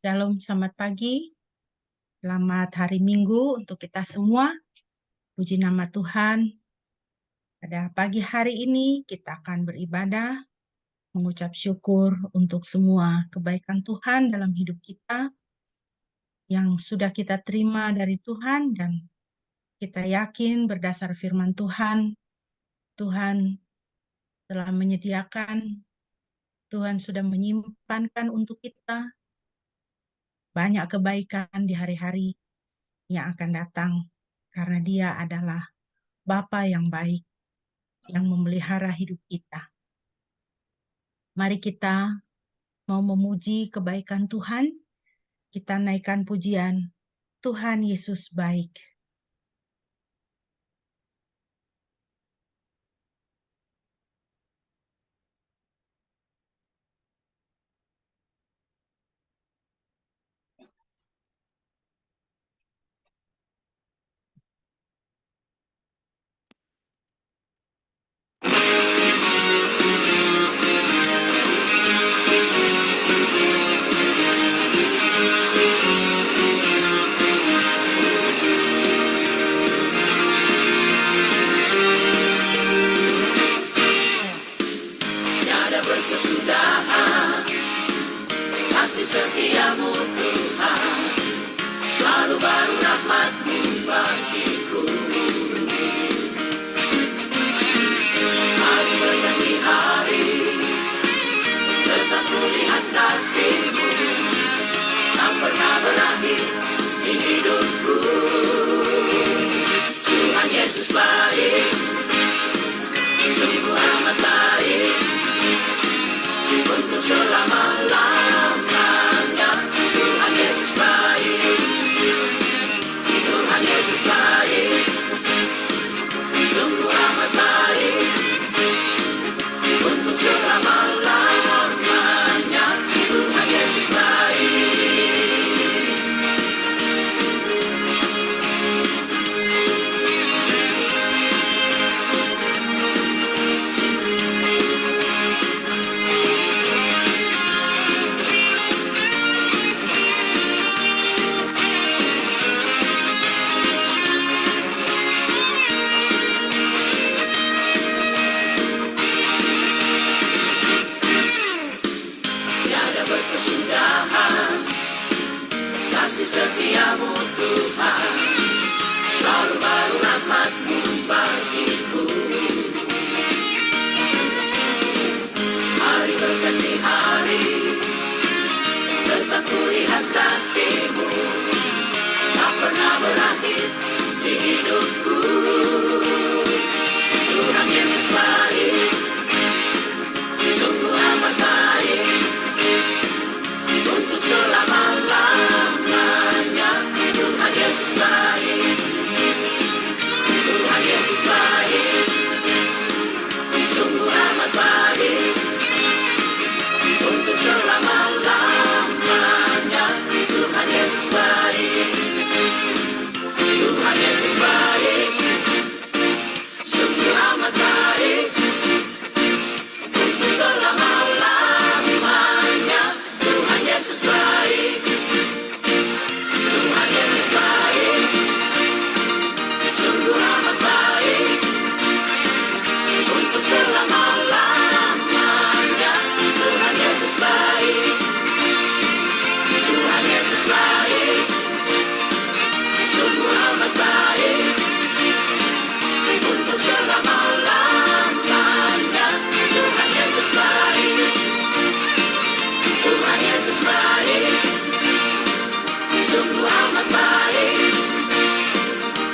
Shalom, selamat pagi. Selamat hari Minggu untuk kita semua. Puji nama Tuhan. Pada pagi hari ini kita akan beribadah, mengucap syukur untuk semua kebaikan Tuhan dalam hidup kita yang sudah kita terima dari Tuhan, dan kita yakin berdasar firman Tuhan, Tuhan telah menyediakan, Tuhan sudah menyimpankan untuk kita banyak kebaikan di hari-hari yang akan datang, karena Dia adalah Bapa yang baik, yang memelihara hidup kita. Mari kita mau memuji kebaikan Tuhan, kita naikkan pujian, Tuhan Yesus baik. Tiada berkesudahan kasih setiamu Tuhan, selalu baru rahmat-Mu bagiku. Hari berganti hari, tetap kulihat kasih-Mu, tak pernah berakhir di hidupku. Tuhan Yesus baik, sungguh amat baik, untuk selama-lamanya. Tuhan Yesus baik, Tuhan Yesus baik, sungguh amat baik, untuk selama-lamanya. Tuhan Yesus baik. Tiada berkesudahan kasih setiamu Tuhan, selalu baru rahmat-Mu bagiku. Hari berganti hari, tetap kulihat kasih-Mu, tak pernah berakhir di hidupku. Tuhan Yesus baik, sungguh amat baik, untuk selama-lamanya. Tuhan Yesus baik, Tuhan Yesus baik, sungguh amat baik, untuk selama-lamanya. Tuhan Yesus baik, Tuhan Yesus baik, sungguh amat baik, untuk selama-lamanya. Tuhan Yesus baik, Tuhan Yesus baik, sungguh amat baik, untuk selama-lamanya. Tuhan Yesus baik, Tuhan Yesus baik, sungguh amat baik, untuk selama-lamanya. Tuhan Yesus baik, Tuhan Yesus baik, sungguh amat baik,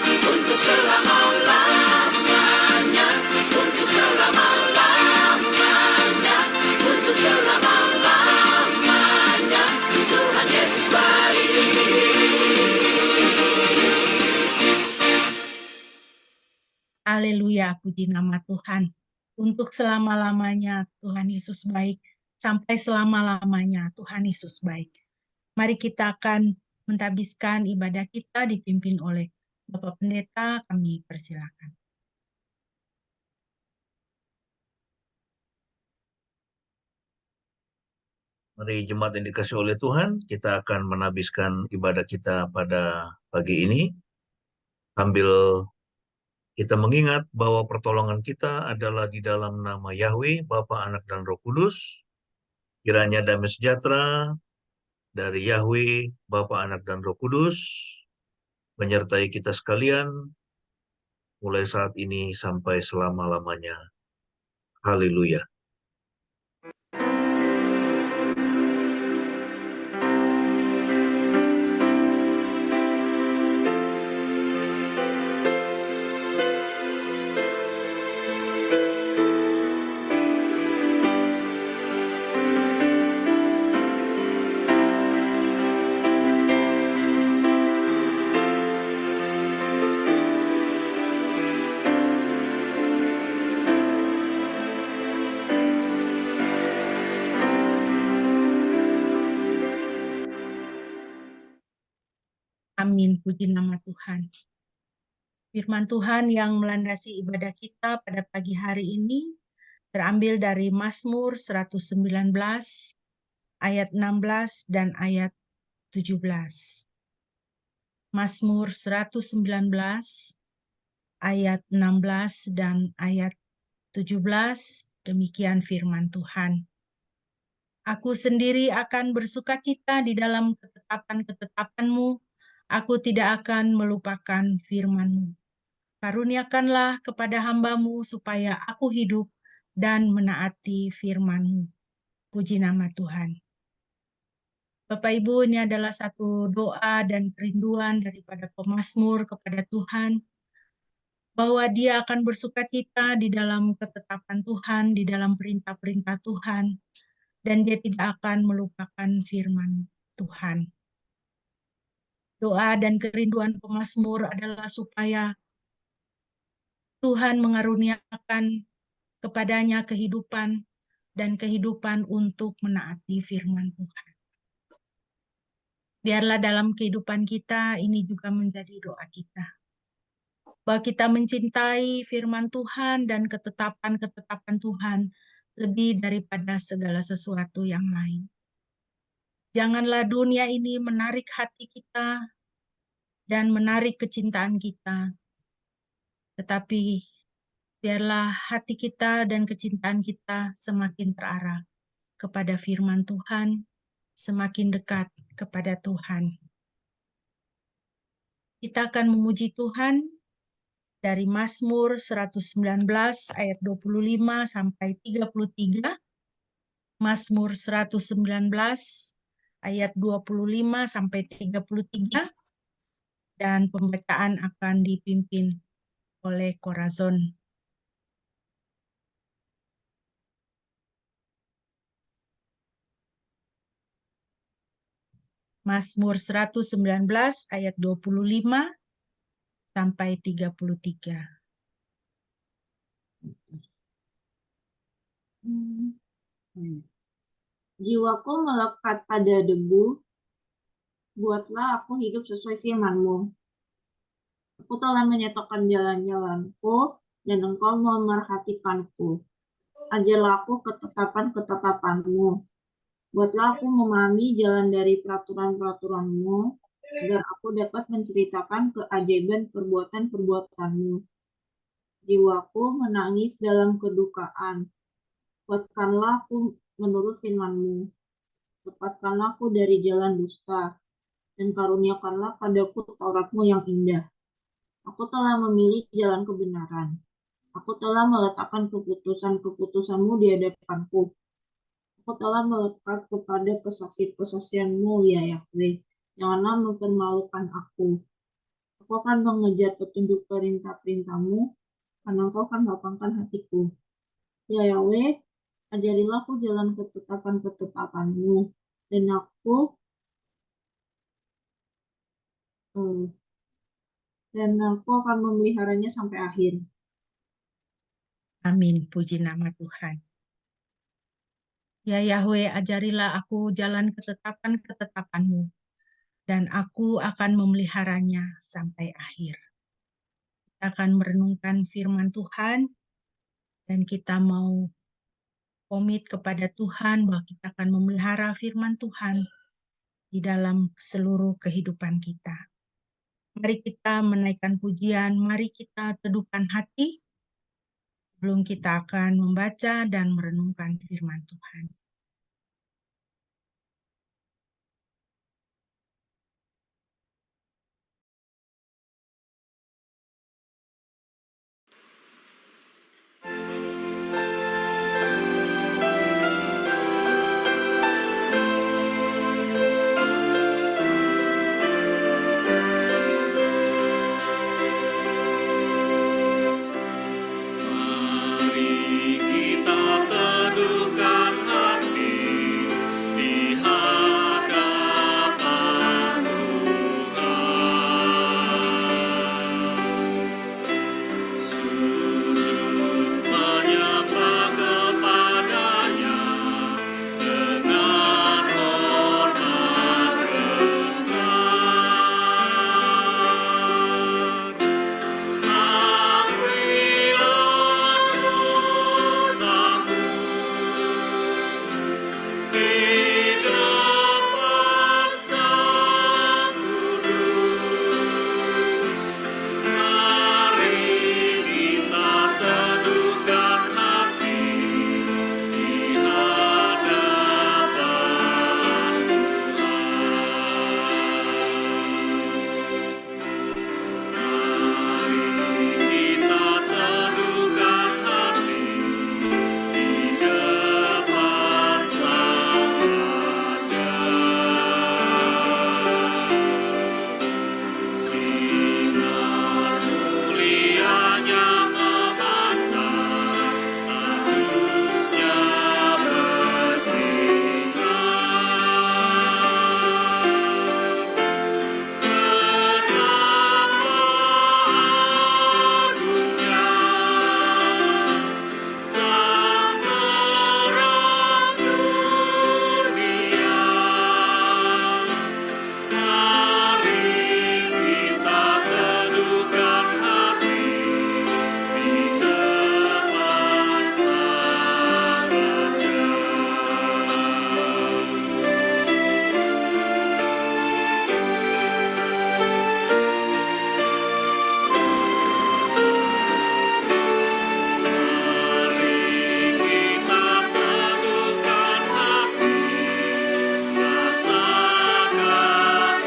untuk selama-lamanya, untuk selama-lamanya, untuk selama-lamanya. Tuhan Yesus baik. Haleluya, puji nama Tuhan. Untuk selama-lamanya Tuhan Yesus baik, sampai selama-lamanya Tuhan Yesus baik. Mari kita akan menthabiskan ibadah kita dipimpin oleh Bapak Pendeta, kami persilakan. Mari jemaat yang dikasihi oleh Tuhan, kita akan menabiskan ibadah kita pada pagi ini sambil kita mengingat bahwa pertolongan kita adalah di dalam nama Yahweh, Bapa, Anak, dan Roh Kudus. Kiranya damai sejahtera dari Yahweh, Bapa, Anak, dan Roh Kudus menyertai kita sekalian mulai saat ini sampai selama-lamanya. Haleluya. Amin, puji nama Tuhan. Firman Tuhan yang melandasi ibadah kita pada pagi hari ini terambil dari Mazmur 119 ayat 16 dan ayat 17. Mazmur 119 ayat 16 dan ayat 17, demikian firman Tuhan. Aku sendiri akan bersukacita di dalam ketetapan-ketetapan-Mu. Aku tidak akan melupakan firman-Mu. Karuniakanlah kepada hamba-Mu supaya aku hidup dan menaati firman-Mu. Puji nama Tuhan. Bapak Ibu, ini adalah satu doa dan kerinduan daripada pemazmur kepada Tuhan, bahwa dia akan bersukacita di dalam ketetapan Tuhan, di dalam perintah-perintah Tuhan, dan dia tidak akan melupakan firman Tuhan. Doa dan kerinduan pemazmur adalah supaya Tuhan mengaruniakan kepadanya kehidupan dan kehidupan untuk menaati firman Tuhan. Biarlah dalam kehidupan kita ini juga menjadi doa kita, bahwa kita mencintai firman Tuhan dan ketetapan-ketetapan Tuhan lebih daripada segala sesuatu yang lain. Janganlah dunia ini menarik hati kita dan menarik kecintaan kita, tetapi biarlah hati kita dan kecintaan kita semakin terarah kepada firman Tuhan, semakin dekat kepada Tuhan. Kita akan memuji Tuhan dari Mazmur 119 ayat 25 sampai 33, Mazmur 119 ayat 25 sampai 33, dan pembacaan akan dipimpin oleh Korazon. Mazmur 119 ayat 25 sampai 33. Jiwaku melekat pada debu, buatlah aku hidup sesuai firman-Mu. Aku telah menyatakan jalan-jalanku, dan Engkau memerhatikanku. Ajarlah aku ketetapan-ketetapan-Mu. Buatlah aku memahami jalan dari peraturan-peraturan-Mu, agar aku dapat menceritakan keajaiban perbuatan-perbuatan-Mu. Jiwaku menangis dalam kedukaan. Kuatkanlah aku menurut firman-Mu. Lepaskanlah aku dari jalan dusta, dan karuniakanlah padaku Taurat-Mu yang indah. Aku telah memilih jalan kebenaran. Aku telah meletakkan keputusan-keputusan-Mu di hadapanku. Aku telah melekat kepada kesaksian-kesaksian-Mu, ya Yahweh. Janganlah mempermalukan aku. Aku akan mengejar petunjuk perintah-perintah-Mu, karena Engkau akan melapangkan hatiku. Ya Yahweh, ajarilah aku jalan ketetapan-ketetapan-Mu, dan aku akan memeliharanya sampai akhir. Amin, puji nama Tuhan. Ya Yahweh, ajarilah aku jalan ketetapan-ketetapan-Mu, dan aku akan memeliharanya sampai akhir. Kita akan merenungkan firman Tuhan, dan kita mau komit kepada Tuhan bahwa kita akan memelihara firman Tuhan di dalam seluruh kehidupan kita. Mari kita menaikkan pujian, mari kita teduhkan hati sebelum kita akan membaca dan merenungkan firman Tuhan. Mari kita teduhkan hati di hadapan Tuhan. Sujud menyembah kepada-Nya dengan hormat rendah. Sinar mulianya memancar, tajuknya bersinar. Betapa agungnya Sang Terang dunia. Mari kita teduhkan hati di depan Sang Raja. Mari kita teduhkan hati, rasakan lahirnya.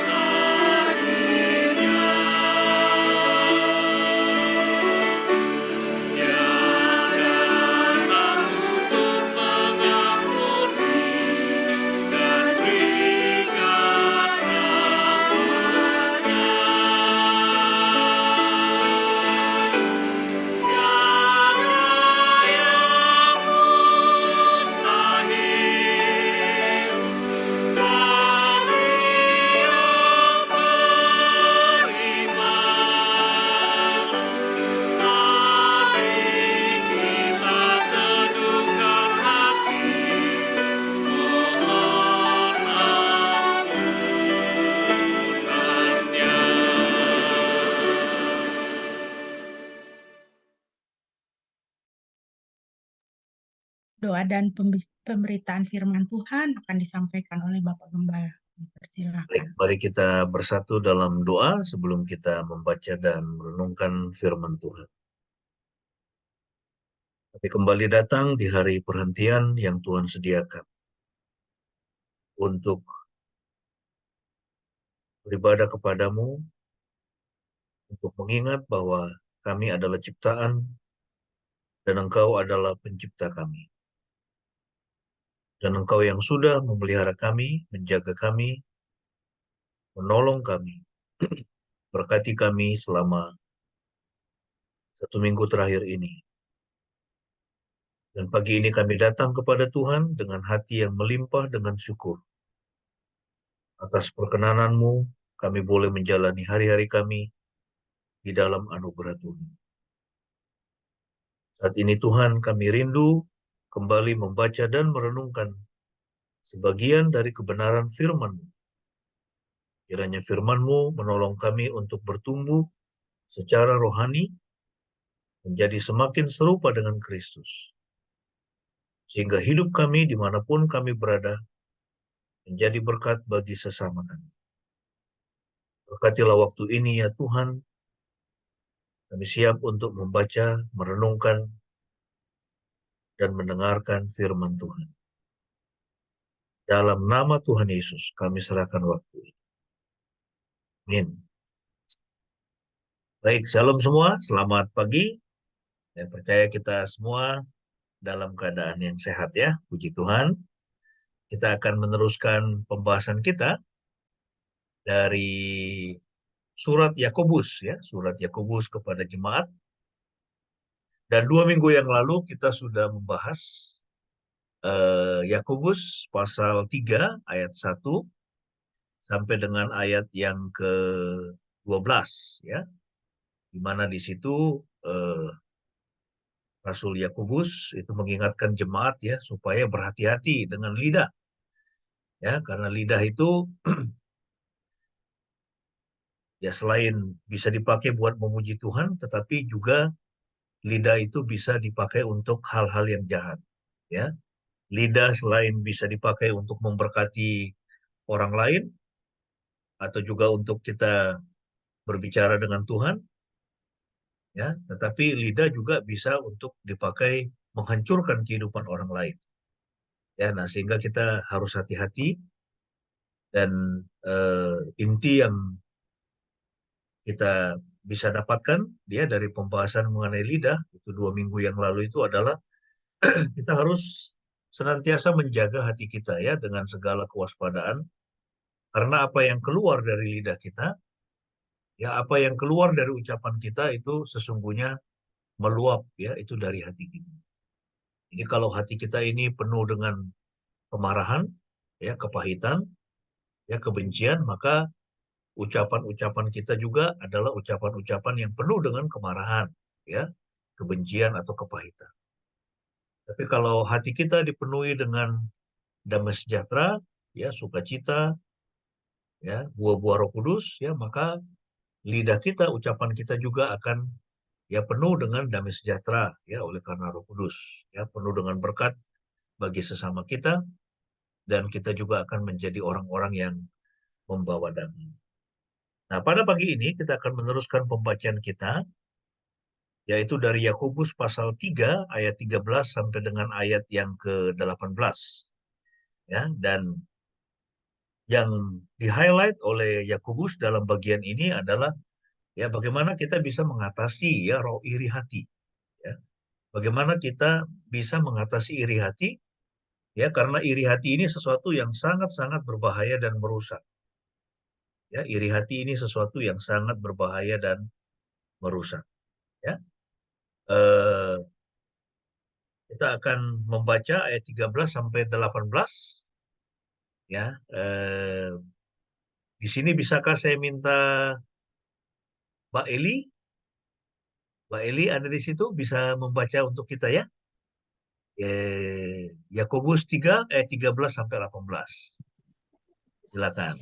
Dia datang untuk mengampuni dan berikan rahmat-Nya. Tiada yang mustahil bagi yang beriman. Mari kita teduhkan hati, mohon ampunannya. Doa dan pemberitaan firman Tuhan akan disampaikan oleh Bapak Gembala. Baik, Dipersilakan. mari kita bersatu dalam doa sebelum kita membaca dan merenungkan firman Tuhan. Kami kembali datang di hari perhentian yang Tuhan sediakan untuk beribadah kepadamu, untuk mengingat bahwa kami adalah ciptaan dan Engkau adalah pencipta kami. Dan Engkau yang sudah memelihara kami, menjaga kami, menolong kami, berkati kami selama 1 minggu terakhir ini. Dan pagi ini kami datang kepada Tuhan dengan hati yang melimpah dengan syukur. Atas perkenanan-Mu, kami boleh menjalani hari-hari kami di dalam anugerah Tuhan. Saat ini Tuhan, kami rindu kembali membaca dan merenungkan sebagian dari kebenaran firman-Mu. Kiranya firman-Mu menolong kami untuk bertumbuh secara rohani, menjadi semakin serupa dengan Kristus. sehingga hidup kami dimanapun kami berada menjadi berkat bagi sesama kami. Berkatilah waktu ini ya Tuhan, kami siap untuk membaca, merenungkan, dan mendengarkan firman Tuhan. Dalam nama Tuhan Yesus kami serahkan waktu ini. Amin. Baik, shalom semua, selamat pagi. Saya percaya kita semua dalam keadaan yang sehat ya, puji Tuhan. Kita akan meneruskan pembahasan kita dari surat Yakobus ya, surat Yakobus kepada jemaat. Dan 2 minggu yang lalu kita sudah membahas Yakobus pasal 3 ayat 1 sampai dengan ayat yang ke-12 ya. Di mana di situ Rasul Yakobus itu mengingatkan jemaat ya supaya berhati-hati dengan lidah. Ya, karena lidah itu ya selain bisa dipakai buat memuji Tuhan, tetapi juga lidah itu bisa dipakai untuk hal-hal yang jahat. Ya, lidah selain bisa dipakai untuk memberkati orang lain atau juga untuk kita berbicara dengan Tuhan, ya, tetapi lidah juga bisa untuk dipakai menghancurkan kehidupan orang lain. Ya, nah sehingga kita harus hati-hati dan inti yang kita bisa dapatkan dia dari pembahasan mengenai lidah itu 2 minggu yang lalu itu adalah kita harus senantiasa menjaga hati kita ya dengan segala kewaspadaan, karena apa yang keluar dari lidah kita ya, apa yang keluar dari ucapan kita itu sesungguhnya meluap ya, itu dari hati kita. Jadi kalau hati kita ini penuh dengan kemarahan ya, kepahitan ya, kebencian, maka ucapan-ucapan kita juga adalah ucapan-ucapan yang penuh dengan kemarahan ya, kebencian atau kepahitan. Tapi kalau hati kita dipenuhi dengan damai sejahtera ya, sukacita ya, buah-buah Roh Kudus ya, maka lidah kita, ucapan kita juga akan ya penuh dengan damai sejahtera ya, oleh karena Roh Kudus ya, penuh dengan berkat bagi sesama kita, dan kita juga akan menjadi orang-orang yang membawa damai. Nah, pada pagi ini kita akan meneruskan pembacaan kita, yaitu dari Yakobus pasal 3 ayat 13 sampai dengan ayat yang ke-18. Ya, dan yang di-highlight oleh Yakobus dalam bagian ini adalah ya bagaimana kita bisa mengatasi ya roh iri hati. Ya. Bagaimana kita bisa mengatasi iri hati, ya, karena iri hati ini sesuatu yang sangat-sangat berbahaya dan merusak. Ya, iri hati ini sesuatu yang sangat berbahaya dan merusak. Ya, kita akan membaca ayat 13 sampai 18. Ya, di sini bisakah saya minta Mbak Eli? Mbak Eli ada di situ, bisa membaca untuk kita ya. Yakobus 3 ayat 13 sampai 18. Silakan.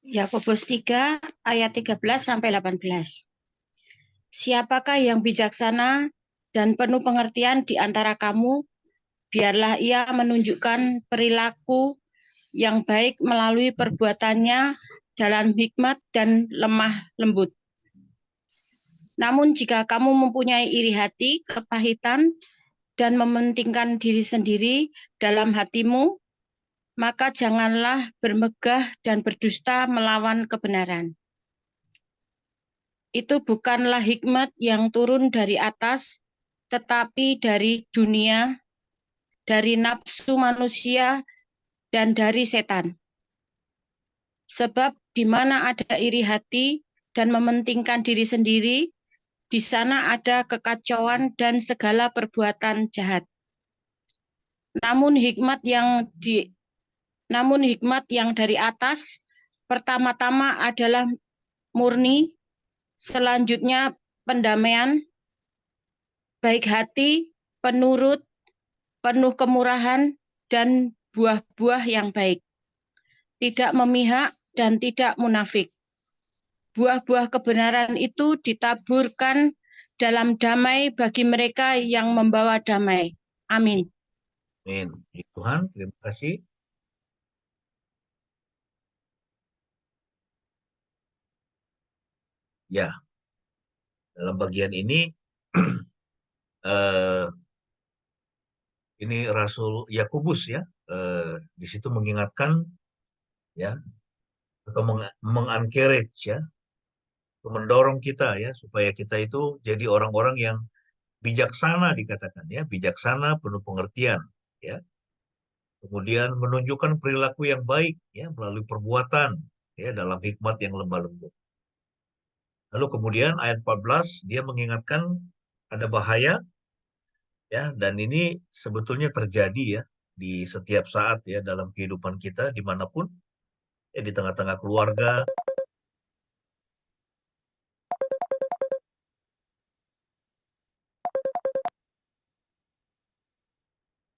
Yakobus 3 ayat 13 sampai 18. Siapakah yang bijaksana dan penuh pengertian di antara kamu? Biarlah ia menunjukkan perilaku yang baik melalui perbuatannya dalam hikmat dan lemah lembut. Namun jika kamu mempunyai iri hati, kepahitan, dan mementingkan diri sendiri dalam hatimu, maka janganlah bermegah dan berdusta melawan kebenaran. Itu bukanlah hikmat yang turun dari atas, tetapi dari dunia, dari nafsu manusia, dan dari setan. Sebab di mana ada iri hati dan mementingkan diri sendiri, di sana ada kekacauan dan segala perbuatan jahat. Namun hikmat yang dari atas pertama-tama adalah murni, selanjutnya pendamaian, baik hati, penurut, penuh kemurahan, dan buah-buah yang baik, tidak memihak dan tidak munafik. buah-buah kebenaran itu ditaburkan dalam damai bagi mereka yang membawa damai. Amin. Amin. Tuhan, terima kasih. Ya, dalam bagian ini ini Rasul Yakobus ya, di situ mengingatkan ya, atau mengencourage ya, mendorong kita ya supaya kita itu jadi orang-orang yang bijaksana, dikatakan ya, bijaksana, penuh pengertian ya. Kemudian menunjukkan perilaku yang baik ya melalui perbuatan ya dalam hikmat yang lemah lembut. Lalu kemudian ayat 14 dia mengingatkan ada bahaya ya, dan ini sebetulnya terjadi ya di setiap saat ya dalam kehidupan kita dimanapun ya, di tengah-tengah keluarga.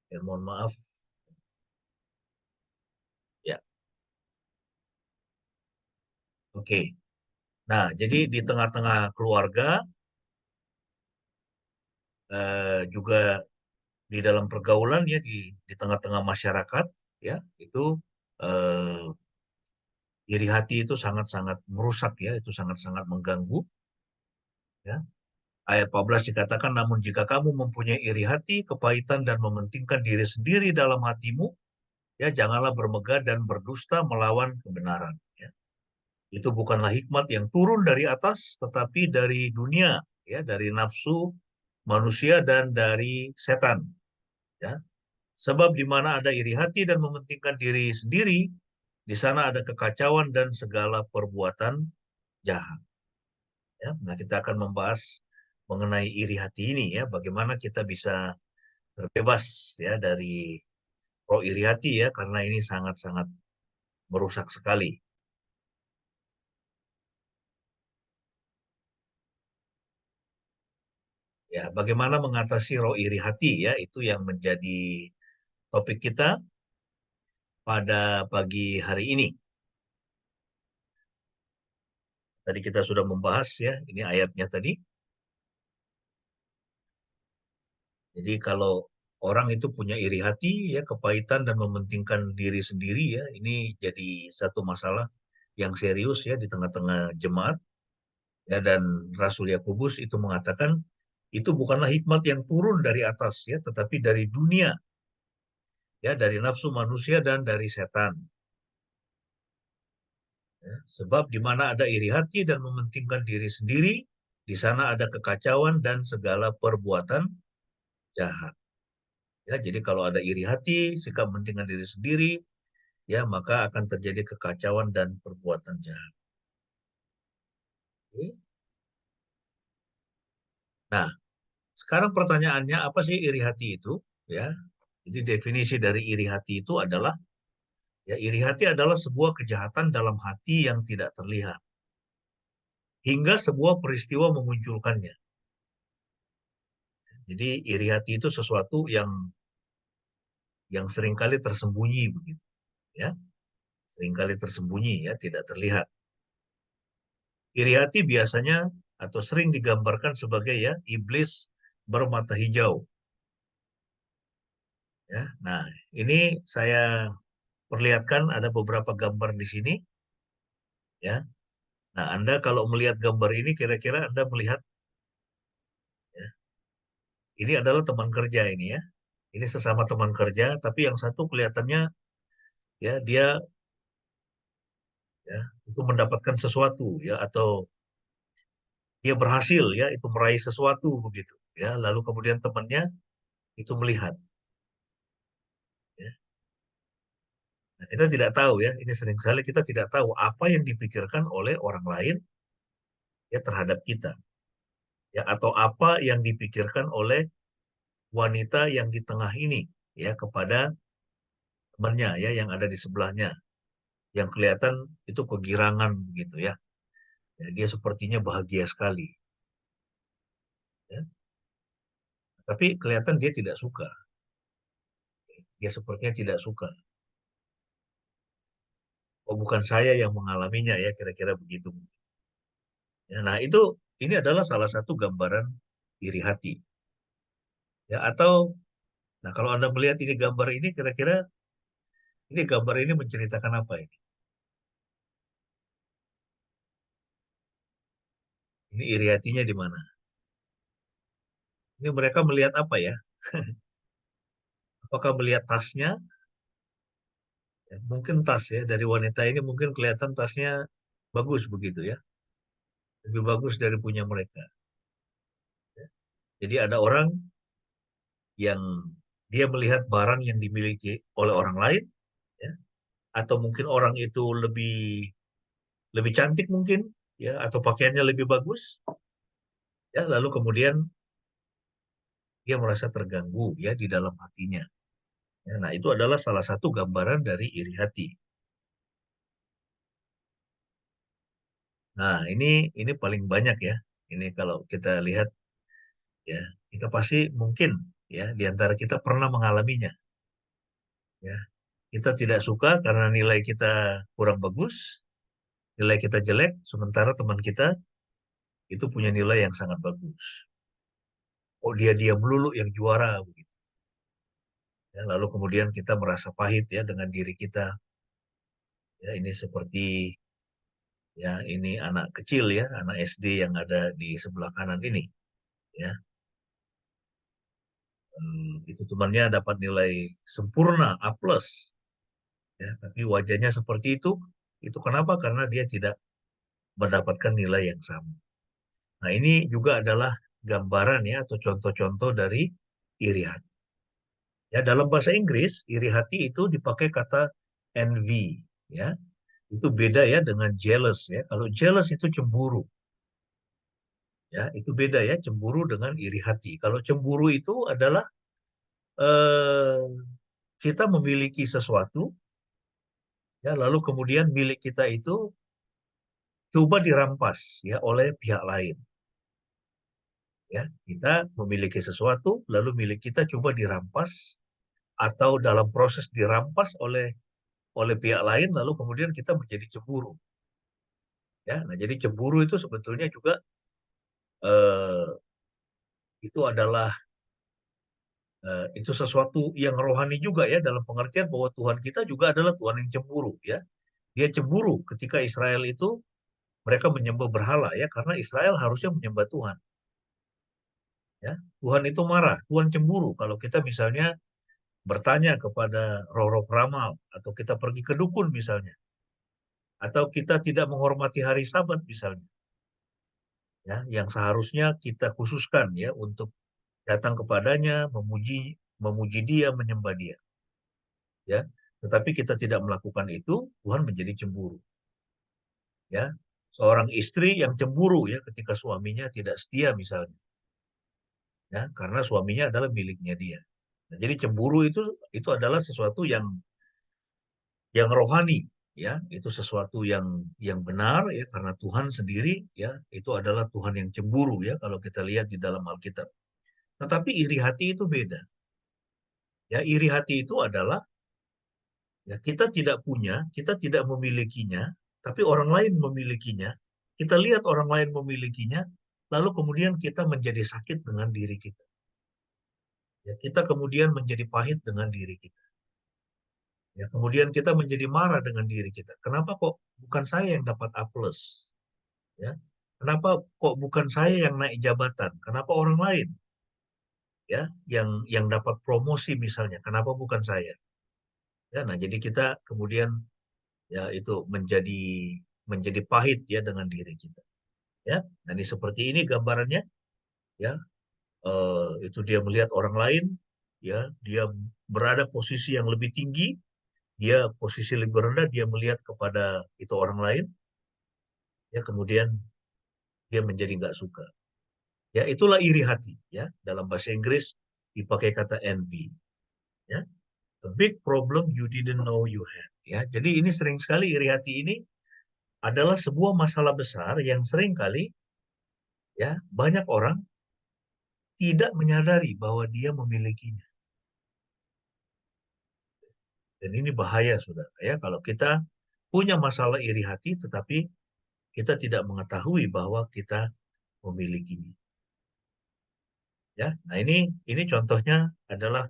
Ya, mohon maaf ya. Oke. Nah, jadi di tengah-tengah keluarga juga di dalam pergaulan ya, di tengah-tengah masyarakat ya, itu eh, iri hati itu sangat-sangat merusak ya, itu sangat-sangat mengganggu ya. Ayat 14 dikatakan, namun jika kamu mempunyai iri hati, kepahitan dan mementingkan diri sendiri dalam hatimu, ya janganlah bermegah dan berdusta melawan kebenaran ya. Itu bukanlah hikmat yang turun dari atas, tetapi dari dunia ya, dari nafsu manusia dan dari setan ya. Sebab di mana ada iri hati dan mementingkan diri sendiri, di sana ada kekacauan dan segala perbuatan jahat. Ya, nah kita akan membahas mengenai iri hati ini ya, bagaimana kita bisa terbebas ya dari roh iri hati ya, karena ini sangat-sangat merusak sekali. Ya, bagaimana mengatasi roh iri hati ya, itu yang menjadi topik kita pada pagi hari ini. Tadi kita sudah membahas ya, ini ayatnya tadi. Jadi kalau orang itu punya iri hati ya, kepahitan dan mementingkan diri sendiri ya, ini jadi satu masalah yang serius ya di tengah-tengah jemaat ya, dan Rasul Yakobus itu mengatakan itu bukanlah hikmat yang turun dari atas ya, tetapi dari dunia ya, dari nafsu manusia dan dari setan. Ya, sebab di mana ada iri hati dan mementingkan diri sendiri, di sana ada kekacauan dan segala perbuatan jahat. Ya, jadi kalau ada iri hati, sikap mementingkan diri sendiri, ya maka akan terjadi kekacauan dan perbuatan jahat. Oke. Nah, sekarang pertanyaannya apa sih iri hati itu? Ya, jadi definisi dari iri hati itu adalah ya, iri hati adalah sebuah kejahatan dalam hati yang tidak terlihat hingga sebuah peristiwa memunculkannya. Jadi iri hati itu sesuatu yang seringkali tersembunyi begitu, ya, seringkali tersembunyi ya, tidak terlihat. Iri hati biasanya atau sering digambarkan sebagai ya iblis bermata hijau. Ya, nah ini saya perlihatkan ada beberapa gambar di sini, ya. Nah, Anda kalau melihat gambar ini, kira-kira Anda melihat, ya, ini adalah teman kerja ini ya. Ini sesama teman kerja, tapi yang satu kelihatannya ya dia ya itu mendapatkan sesuatu ya, atau dia berhasil ya itu meraih sesuatu begitu ya. Lalu kemudian temannya itu melihat. Ya. Nah, kita tidak tahu ya. Ini sering sekali kita tidak tahu apa yang dipikirkan oleh orang lain ya terhadap kita. Ya, atau apa yang dipikirkan oleh wanita yang di tengah ini ya kepada temannya ya yang ada di sebelahnya, yang kelihatan itu kegirangan begitu ya. Ya, dia sepertinya bahagia sekali ya. Tapi kelihatan dia tidak suka. Dia sepertinya tidak suka. Oh, bukan saya yang mengalaminya ya, kira-kira begitu. Ya, nah, ini adalah salah satu gambaran iri hati. Ya, nah, kalau Anda melihat ini gambar ini, kira-kira ini gambar ini menceritakan apa ini? Ini iri hatinya di mana? Ini mereka melihat apa ya? Apakah melihat tasnya? Ya, mungkin tas ya, dari wanita ini mungkin kelihatan tasnya bagus begitu ya. Lebih bagus dari punya mereka. Jadi ada orang yang dia melihat barang yang dimiliki oleh orang lain, ya, atau mungkin orang itu lebih lebih cantik mungkin, ya, atau pakaiannya lebih bagus, ya, lalu kemudian dia merasa terganggu ya di dalam hatinya. Ya, nah, itu adalah salah satu gambaran dari iri hati. Nah, ini paling banyak ya. Ini kalau kita lihat ya, kita pasti mungkin ya di antara kita pernah mengalaminya. Ya, kita tidak suka karena nilai kita kurang bagus, nilai kita jelek, sementara teman kita itu punya nilai yang sangat bagus. Oh, dia melulu yang juara begitu. Ya, lalu kemudian kita merasa pahit ya dengan diri kita. Ya, ini seperti ya ini anak kecil ya, anak SD yang ada di sebelah kanan ini. Ya, itu temannya dapat nilai sempurna A+. Ya, tapi wajahnya seperti itu kenapa? Karena dia tidak mendapatkan nilai yang sama. Nah, ini juga adalah gambaran ya atau contoh-contoh dari iri hati. Ya, dalam bahasa Inggris, iri hati itu dipakai kata envy, ya. Itu beda ya dengan jealous ya. Kalau jealous itu cemburu. Ya, itu beda ya, cemburu dengan iri hati. Kalau cemburu itu adalah eh, kita memiliki sesuatu, ya, lalu kemudian milik kita itu coba dirampas ya oleh pihak lain. Ya, kita memiliki sesuatu, lalu milik kita coba dirampas atau dalam proses dirampas oleh pihak lain, lalu kemudian kita menjadi cemburu. Ya, nah, jadi cemburu itu sebetulnya juga eh, itu adalah itu sesuatu yang rohani juga ya, dalam pengertian bahwa Tuhan kita juga adalah Tuhan yang cemburu ya. Dia cemburu ketika Israel itu mereka menyembah berhala ya, karena Israel harusnya menyembah Tuhan. Ya, Tuhan itu marah, Tuhan cemburu kalau kita misalnya bertanya kepada roh-roh peramal atau kita pergi ke dukun misalnya, atau kita tidak menghormati hari Sabat misalnya, ya, yang seharusnya kita khususkan ya untuk datang kepadanya, memuji memuji dia, menyembah dia, ya. Tetapi kita tidak melakukan itu, Tuhan menjadi cemburu, ya. Seorang istri yang cemburu ya ketika suaminya tidak setia misalnya, ya, karena suaminya adalah miliknya dia. Nah, jadi cemburu itu adalah sesuatu yang rohani, ya, itu sesuatu yang benar ya, karena Tuhan sendiri ya itu adalah Tuhan yang cemburu ya kalau kita lihat di dalam Alkitab. Tetapi iri hati itu beda. Ya, iri hati itu adalah ya kita tidak memilikinya, tapi orang lain memilikinya. Kita lihat orang lain memilikinya, lalu kemudian kita menjadi sakit dengan diri kita. Ya, kita kemudian menjadi pahit dengan diri kita. Ya, kemudian kita menjadi marah dengan diri kita. Kenapa kok bukan saya yang dapat A+? Ya. Kenapa kok bukan saya yang naik jabatan? Kenapa orang lain ya yang dapat promosi misalnya? Kenapa bukan saya? Ya, nah, jadi kita kemudian ya itu menjadi pahit ya dengan diri kita. Ya, nah, ini seperti ini gambarannya ya. Itu dia melihat orang lain ya, dia berada posisi yang lebih tinggi, dia posisi lebih rendah, dia melihat kepada itu orang lain ya, kemudian dia menjadi nggak suka. Ya, itulah iri hati ya. Dalam bahasa Inggris dipakai kata envy ya. A big problem you didn't know you had ya. Jadi ini sering sekali iri hati ini adalah sebuah masalah besar yang sering kali ya banyak orang tidak menyadari bahwa dia memilikinya. Dan ini bahaya, saudara ya, kalau kita punya masalah iri hati tetapi kita tidak mengetahui bahwa kita memilikinya. Ya, nah ini contohnya adalah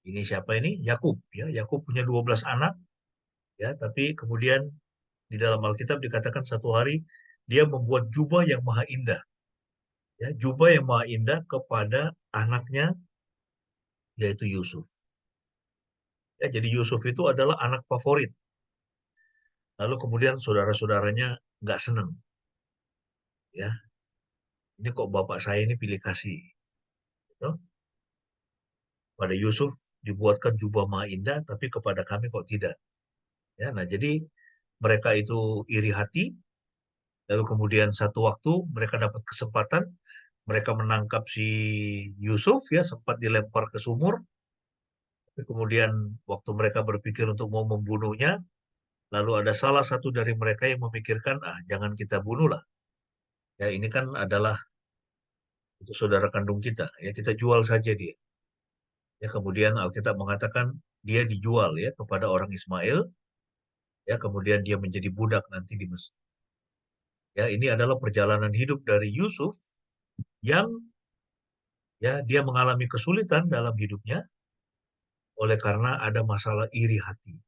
ini siapa ini? Yakub, ya. Yakub punya 12 anak, ya, tapi kemudian di dalam Alkitab dikatakan satu hari dia membuat jubah yang maha indah, ya, jubah yang maha indah kepada anaknya yaitu Yusuf. Ya, jadi Yusuf itu adalah anak favorit. Lalu kemudian saudara-saudaranya nggak senang, ya. Ini kok bapak saya ini pilih kasih, gitu. Pada Yusuf dibuatkan jubah maha indah, tapi kepada kami kok tidak. Ya, nah jadi mereka itu iri hati. Lalu kemudian satu waktu mereka dapat kesempatan, mereka menangkap si Yusuf, ya, sempat dilempar ke sumur. Tapi kemudian waktu mereka berpikir untuk mau membunuhnya, lalu ada salah satu dari mereka yang memikirkan, jangan kita bunuhlah. Ya, ini kan adalah untuk saudara kandung kita, ya, kita jual saja dia. Ya, kemudian Alkitab mengatakan dia dijual, ya, kepada orang Ismail, ya, kemudian dia menjadi budak nanti di Mesir. Ya, ini adalah perjalanan hidup dari Yusuf yang, ya, dia mengalami kesulitan dalam hidupnya oleh karena ada masalah iri hati.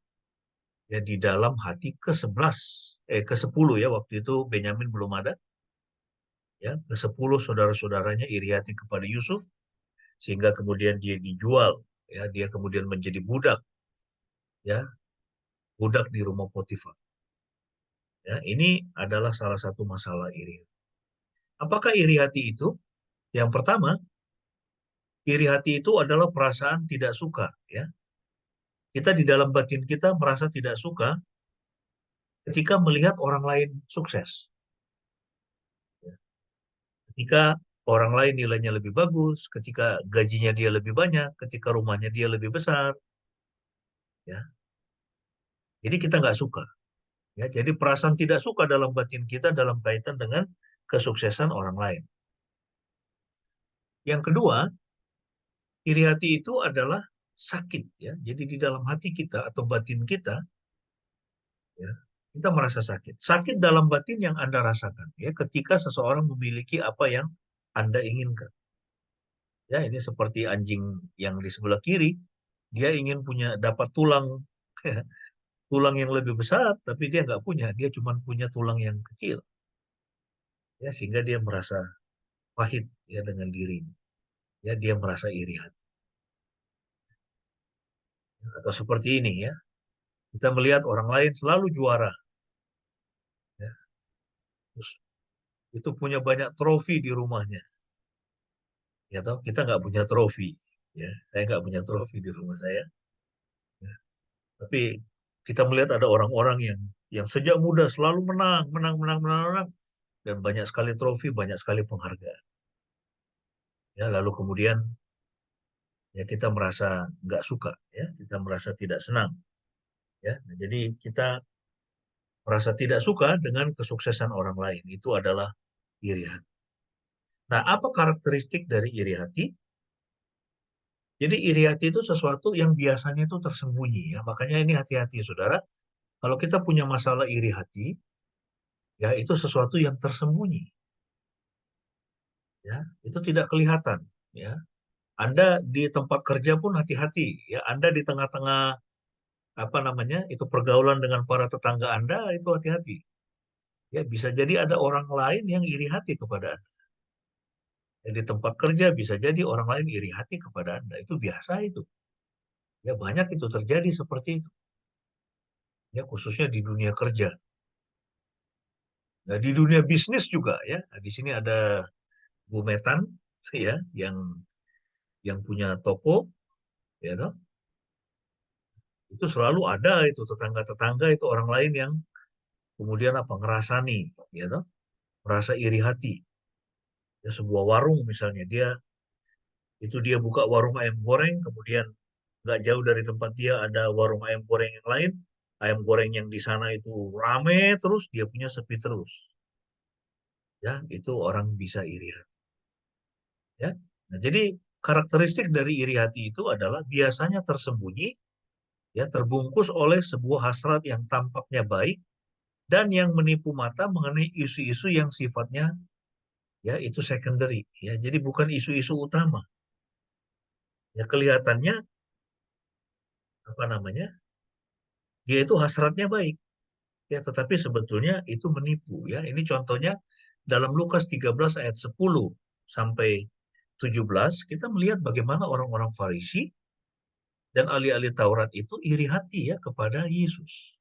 Ya, di dalam hati ke-11, ke-10, ya, waktu itu Benyamin belum ada. Ya, ke-10 saudara-saudaranya iri hati kepada Yusuf sehingga kemudian dia dijual, ya, dia kemudian menjadi budak, ya, budak di rumah Potifar. Ya, ini adalah salah satu masalah iri. Apakah iri hati itu? Yang pertama, iri hati itu adalah perasaan tidak suka, ya. Kita di dalam batin kita merasa tidak suka ketika melihat orang lain sukses. Ya. Ketika orang lain nilainya lebih bagus, ketika gajinya dia lebih banyak, ketika rumahnya dia lebih besar, ya. Jadi kita nggak suka. Ya, jadi perasaan tidak suka dalam batin kita dalam kaitan dengan kesuksesan orang lain. Yang kedua, iri hati itu adalah sakit, ya. Jadi di dalam hati kita atau batin kita, ya, kita merasa sakit. Sakit dalam batin yang Anda rasakan, ya, ketika seseorang memiliki apa yang Anda inginkan. Ya, ini seperti anjing yang di sebelah kiri, dia ingin dapat tulang tulang yang lebih besar, tapi dia nggak punya, dia cuma punya tulang yang kecil. Ya, sehingga dia merasa pahit, ya, dengan dirinya. Ya, dia merasa iri hati. Atau seperti ini, ya, kita melihat orang lain selalu juara, ya. Terus itu punya banyak trofi di rumahnya, ya, toh kita nggak punya trofi, ya, saya nggak punya trofi di rumah saya, ya. Tapi kita melihat ada orang-orang yang sejak muda selalu menang, menang, menang, menang, menang, dan banyak sekali trofi, banyak sekali penghargaan. Ya, lalu kemudian, ya, kita merasa nggak suka, ya, kita merasa tidak senang, ya. Nah, jadi kita merasa tidak suka dengan kesuksesan orang lain, itu adalah iri hati. Nah, apa karakteristik dari iri hati? Jadi iri hati itu sesuatu yang biasanya itu tersembunyi, ya. Makanya ini hati-hati, saudara. Kalau kita punya masalah iri hati, ya, itu sesuatu yang tersembunyi, ya. Itu tidak kelihatan, ya. Anda di tempat kerja pun hati-hati, ya. Anda di tengah-tengah apa namanya itu pergaulan dengan para tetangga Anda itu hati-hati. Ya, bisa jadi ada orang lain yang iri hati kepada Anda. Ya, di tempat kerja bisa jadi orang lain iri hati kepada Anda. Itu biasa itu. Ya, banyak itu terjadi seperti itu. Ya, khususnya di dunia kerja. Nah, di dunia bisnis juga, ya. Nah, di sini ada Bu Metan, ya, yang punya toko, ya, toh. Itu selalu ada itu tetangga-tetangga itu orang lain yang kemudian apa ngerasani, ya, toh, merasa iri hati. Ya, sebuah warung misalnya dia buka warung ayam goreng, kemudian nggak jauh dari tempat dia ada warung ayam goreng yang lain, ayam goreng yang di sana itu rame terus, dia punya sepi terus. Ya, itu orang bisa iri hati. Ya. Nah, jadi karakteristik dari iri hati itu adalah biasanya tersembunyi ya terbungkus oleh sebuah hasrat yang tampaknya baik dan yang menipu mata mengenai isu-isu yang sifatnya ya itu secondary, ya jadi bukan isu-isu utama. Ya kelihatannya apa namanya, dia itu hasratnya baik, ya tetapi sebetulnya itu menipu. Ya ini contohnya dalam Lukas 13 ayat 10 sampai 17 kita melihat bagaimana orang-orang Farisi dan ahli-ahli Taurat itu iri hati ya kepada Yesus.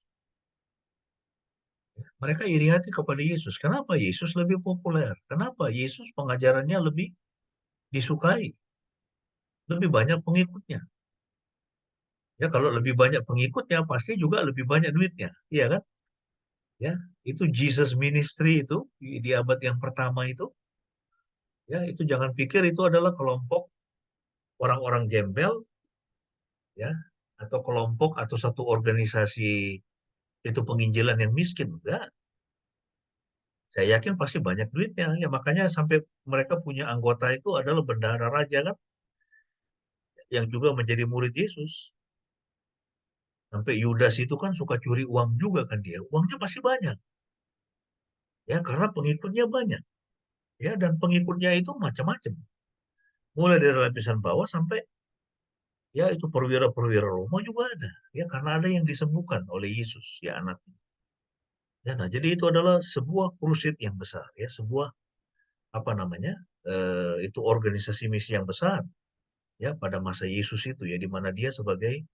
Mereka iri hati kepada Yesus. Kenapa Yesus lebih populer? Kenapa Yesus pengajarannya lebih disukai? Lebih banyak pengikutnya. Ya kalau lebih banyak pengikutnya pasti juga lebih banyak duitnya, iya kan? Ya, itu Jesus Ministry itu di abad yang pertama itu, ya itu jangan pikir itu adalah kelompok orang-orang gembel, ya, atau kelompok atau satu organisasi itu penginjilan yang miskin, enggak. Saya yakin pasti banyak duitnya, ya makanya sampai mereka punya anggota itu adalah bendahara raja kan, yang juga menjadi murid Yesus. Sampai Yudas itu kan suka curi uang juga kan dia, uangnya pasti banyak, ya karena pengikutnya banyak, ya dan pengikutnya itu macam-macam, mulai dari lapisan bawah sampai ya itu perwira-perwira Roma juga ada, ya karena ada yang disembuhkan oleh Yesus, ya anaknya. Ya, nah jadi itu adalah sebuah krusid yang besar, ya sebuah apa namanya itu organisasi misi yang besar ya pada masa Yesus itu ya di mana dia sebagai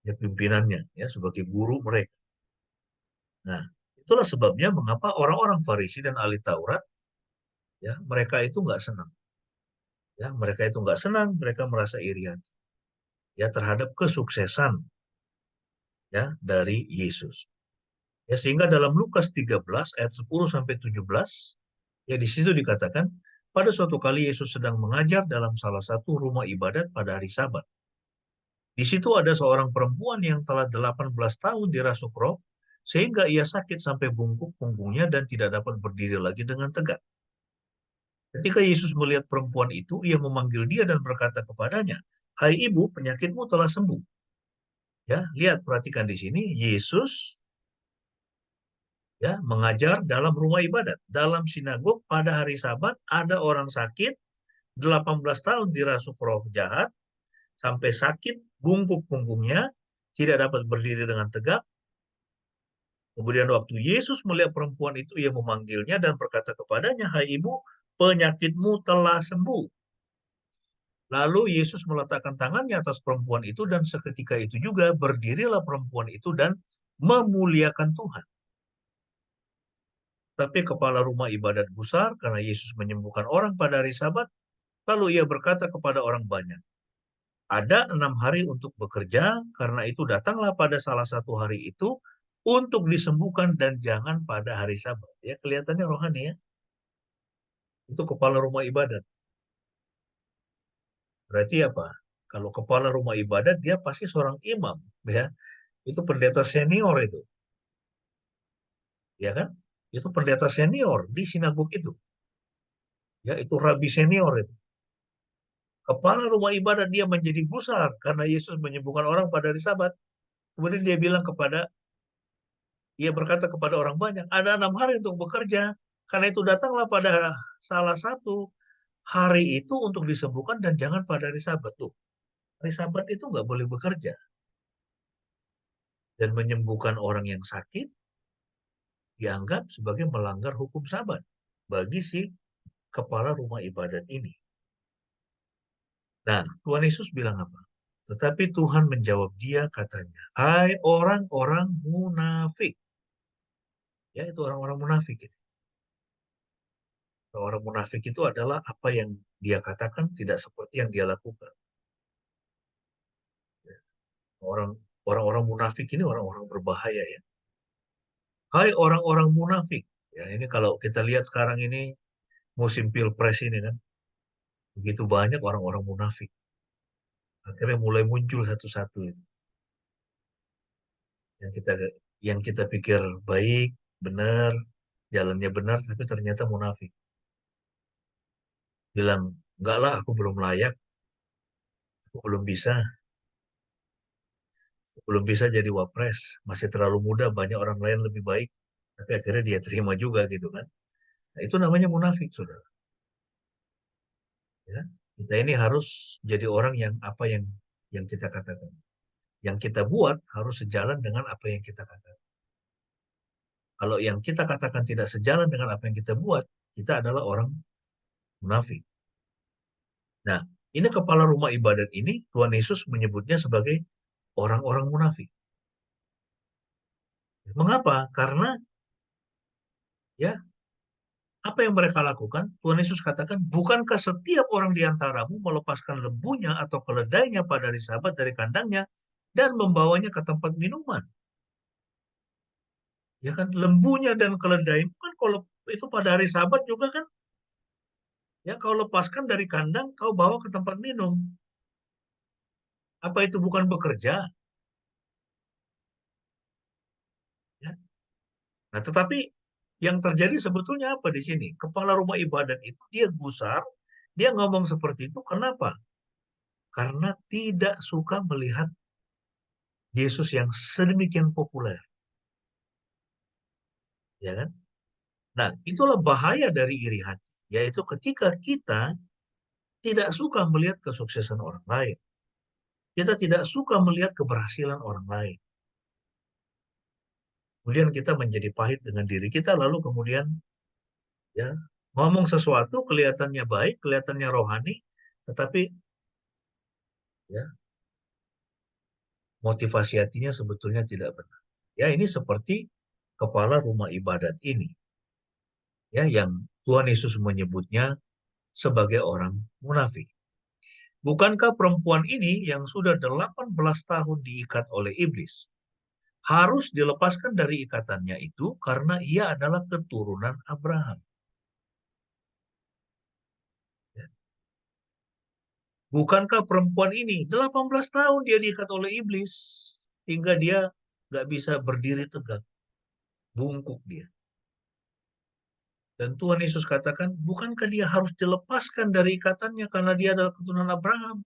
ya, pimpinannya ya sebagai guru mereka. Nah itulah sebabnya mengapa orang-orang Farisi dan ahli Taurat ya mereka itu nggak senang ya mereka itu nggak senang, mereka merasa iri hati ya terhadap kesuksesan ya dari Yesus. Ya sehingga dalam Lukas 13 ayat 10 sampai 17 ya di situ dikatakan pada suatu kali Yesus sedang mengajar dalam salah satu rumah ibadat pada hari Sabat. Di situ ada seorang perempuan yang telah 18 tahun dirasuk roh sehingga ia sakit sampai bungkuk punggungnya dan tidak dapat berdiri lagi dengan tegak. Ketika Yesus melihat perempuan itu, ia memanggil dia dan berkata kepadanya, "Hai ibu, penyakitmu telah sembuh." Ya, lihat perhatikan di sini Yesus ya mengajar dalam rumah ibadat, dalam sinagog pada hari Sabat ada orang sakit 18 tahun dirasuk roh jahat sampai sakit bungkuk punggungnya, tidak dapat berdiri dengan tegak. Kemudian waktu Yesus melihat perempuan itu, ia memanggilnya dan berkata kepadanya, "Hai ibu, penyakitmu telah sembuh." Lalu Yesus meletakkan tangannya atas perempuan itu dan seketika itu juga berdirilah perempuan itu dan memuliakan Tuhan. Tapi kepala rumah ibadat gusar karena Yesus menyembuhkan orang pada hari Sabat. Lalu ia berkata kepada orang banyak, "Ada 6 hari untuk bekerja, karena itu datanglah pada salah satu hari itu untuk disembuhkan dan jangan pada hari Sabat." Ya kelihatannya rohani ya. Itu kepala rumah ibadat. Berarti apa? Kalau kepala rumah ibadat dia pasti seorang imam, ya. Itu pendeta senior itu, ya kan? Itu pendeta senior di sinagog itu. Ya, itu rabi senior itu. Kepala rumah ibadat dia menjadi gusar karena Yesus menyembuhkan orang pada hari Sabat. Kemudian dia bilang ia berkata kepada orang banyak, ada 6 hari untuk bekerja. Karena itu datanglah pada salah satu hari itu untuk disembuhkan dan jangan pada hari Sabat tuh. Hari Sabat itu nggak boleh bekerja. Dan menyembuhkan orang yang sakit dianggap sebagai melanggar hukum Sabat bagi si kepala rumah ibadat ini. Nah, Tuhan Yesus bilang apa? Tetapi Tuhan menjawab dia katanya, "Hai orang-orang munafik." Ya, itu orang-orang munafik. Orang munafik itu adalah apa yang dia katakan tidak seperti yang dia lakukan. Orang-orang munafik ini orang-orang berbahaya ya. Hai orang-orang munafik. Ya, ini kalau kita lihat sekarang ini musim pilpres ini kan, begitu banyak orang-orang munafik. Akhirnya mulai muncul satu-satu itu. Yang kita yang kita pikir baik, benar, jalannya benar, tapi ternyata munafik. Bilang, enggak lah, aku belum layak, aku belum bisa. belum bisa jadi wapres, masih terlalu muda, banyak orang lain lebih baik, tapi akhirnya dia terima juga gitu kan. Nah, itu namanya munafik, saudara. Ya. Kita ini harus jadi orang yang apa yang kita katakan. Yang kita buat harus sejalan dengan apa yang kita katakan. Kalau yang kita katakan tidak sejalan dengan apa yang kita buat, kita adalah orang munafik. Nah, ini kepala rumah ibadat ini, Tuhan Yesus menyebutnya sebagai orang-orang munafik. Mengapa? Karena ya apa yang mereka lakukan? Tuhan Yesus katakan, bukankah setiap orang di antaramu melepaskan lembunya atau keledainya pada hari Sabat dari kandangnya dan membawanya ke tempat minuman? Ya kan, lembunya dan keledai kan kalau itu pada hari Sabat juga kan, ya kau lepaskan dari kandang, kau bawa ke tempat minum. Apa itu bukan bekerja? Ya. Nah, tetapi yang terjadi sebetulnya apa di sini? Kepala rumah ibadat itu dia gusar, dia ngomong seperti itu. Kenapa? Karena tidak suka melihat Yesus yang sedemikian populer. Ya kan? Nah, itulah bahaya dari iri hati, yaitu ketika kita tidak suka melihat kesuksesan orang lain. Kita tidak suka melihat keberhasilan orang lain. Kemudian kita menjadi pahit dengan diri kita, lalu kemudian ya ngomong sesuatu kelihatannya baik, kelihatannya rohani, tetapi ya motivasi hatinya sebetulnya tidak benar. Ya, ini seperti kepala rumah ibadat ini, ya, yang Tuhan Yesus menyebutnya sebagai orang munafik. Bukankah perempuan ini yang sudah 18 tahun diikat oleh iblis harus dilepaskan dari ikatannya itu karena ia adalah keturunan Abraham? Ya. Bukankah perempuan ini 18 tahun dia diikat oleh iblis hingga dia nggak bisa berdiri tegak, bungkuk dia. Dan Tuhan Yesus katakan, bukankah dia harus dilepaskan dari ikatannya karena dia adalah keturunan Abraham?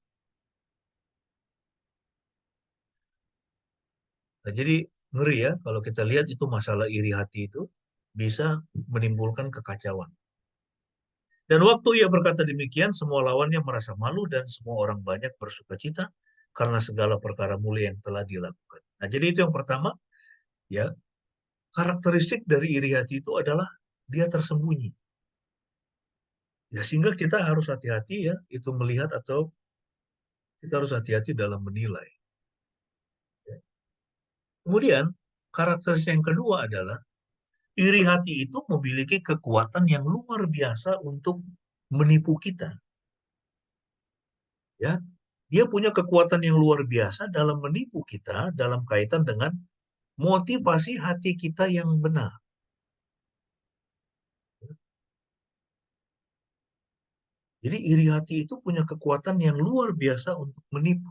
Nah, jadi ngeri ya kalau kita lihat itu masalah iri hati itu bisa menimbulkan kekacauan. Dan waktu ia berkata demikian, semua lawannya merasa malu dan semua orang banyak bersukacita karena segala perkara mulia yang telah dilakukan. Nah, jadi itu yang pertama, ya, karakteristik dari iri hati itu adalah dia tersembunyi. Ya, sehingga kita harus hati-hati ya, itu melihat atau kita harus hati-hati dalam menilai. Ya. Kemudian, karakteristik yang kedua adalah iri hati itu memiliki kekuatan yang luar biasa untuk menipu kita. Ya, dia punya kekuatan yang luar biasa dalam menipu kita dalam kaitan dengan motivasi hati kita yang benar. Jadi iri hati itu punya kekuatan yang luar biasa untuk menipu.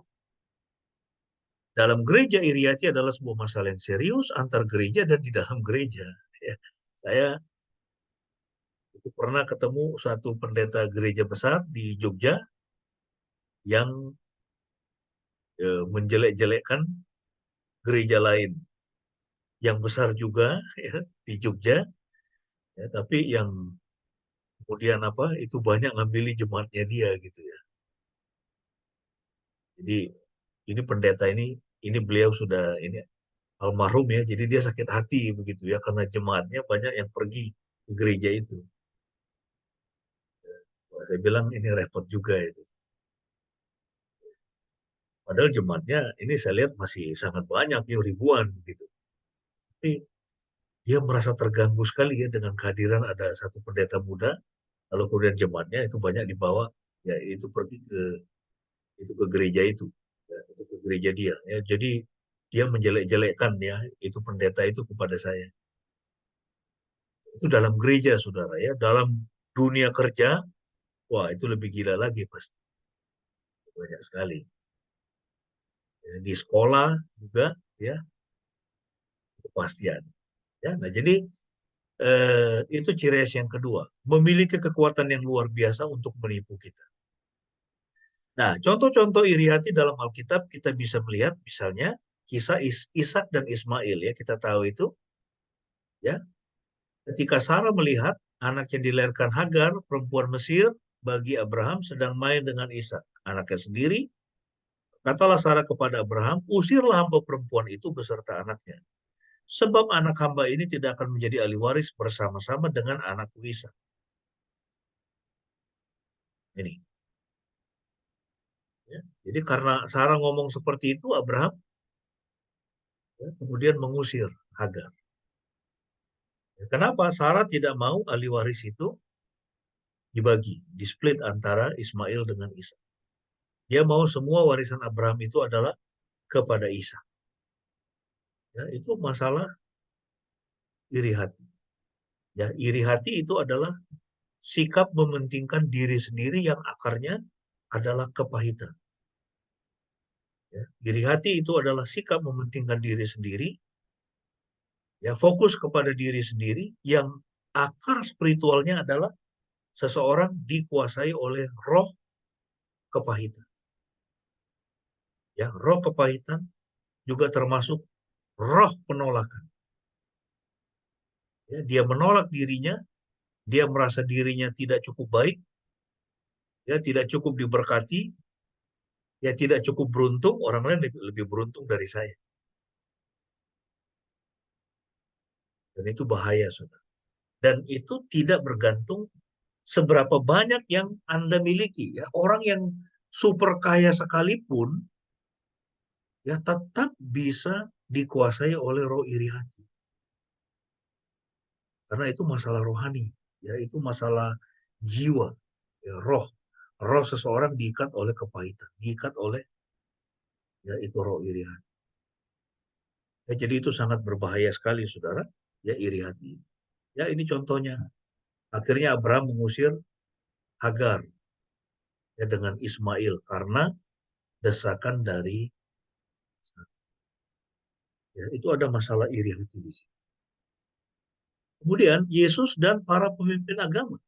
Dalam gereja iri hati adalah sebuah masalah yang serius antar gereja dan di dalam gereja. Ya, saya pernah ketemu satu pendeta gereja besar di Jogja yang menjelek-jelekkan gereja lain yang besar juga ya, di Jogja, ya, tapi yang kemudian apa itu banyak ngambil jemaatnya dia gitu ya. Jadi ini pendeta ini beliau sudah ini almarhum ya, jadi dia sakit hati begitu ya karena jemaatnya banyak yang pergi ke gereja itu. Wah, saya bilang ini repot juga itu. Padahal jemaatnya ini saya lihat masih sangat banyak ya, ribuan gitu. Tapi dia merasa terganggu sekali ya dengan kehadiran ada satu pendeta muda, lalu kemudian jemaatnya itu banyak dibawa ya itu pergi ke gereja itu, ya, itu ke gereja dia. Ya, jadi dia menjelek-jelekkan ya itu pendeta itu kepada saya. Itu dalam gereja, saudara ya, dalam dunia kerja, wah itu lebih gila lagi pasti, banyak sekali. Ya, di sekolah juga ya kepastian. Ya, nah jadi itu ciri khas yang kedua, memiliki kekuatan yang luar biasa untuk menipu kita. Nah, contoh-contoh iri hati dalam Alkitab kita bisa melihat misalnya kisah Ishak dan Ismail ya, kita tahu itu ya. Ketika Sarah melihat anak yang dilahirkan Hagar, perempuan Mesir, bagi Abraham sedang main dengan Ishak, anaknya sendiri, katalah Sarah kepada Abraham, usirlah hamba perempuan itu beserta anaknya. Sebab anak hamba ini tidak akan menjadi ahli waris bersama-sama dengan anakku Ishak. Ini. Ya. Jadi karena Sarah ngomong seperti itu, Abraham ya, kemudian mengusir Hagar. Ya, kenapa Sarah tidak mau ahli waris itu dibagi, di-split antara Ismail dengan Ishak. Dia mau semua warisan Abraham itu adalah kepada Ishak. Ya, itu masalah iri hati. Ya, iri hati itu adalah sikap mementingkan diri sendiri yang akarnya adalah kepahitan. Ya, iri hati itu adalah sikap mementingkan diri sendiri, ya fokus kepada diri sendiri yang akar spiritualnya adalah seseorang dikuasai oleh roh kepahitan. Ya, roh kepahitan juga termasuk roh penolakan. Ya, dia menolak dirinya, dia merasa dirinya tidak cukup baik, ya tidak cukup diberkati, ya tidak cukup beruntung, orang lain lebih beruntung dari saya. Dan itu bahaya, saudara. Dan itu tidak bergantung seberapa banyak yang Anda miliki. Ya, orang yang super kaya sekalipun, ya tetap bisa dikuasai oleh roh iri hati. Karena itu masalah rohani, ya itu masalah jiwa, ya, roh seseorang diikat oleh kepahitan, diikat oleh ya itu roh iri hati. Ya, jadi itu sangat berbahaya sekali, saudara, ya iri hati. Ya ini contohnya. Akhirnya Abraham mengusir Hagar ya dengan Ismail karena desakan dari ya itu ada masalah iri hati di sini. Kemudian Yesus dan para pemimpin agama.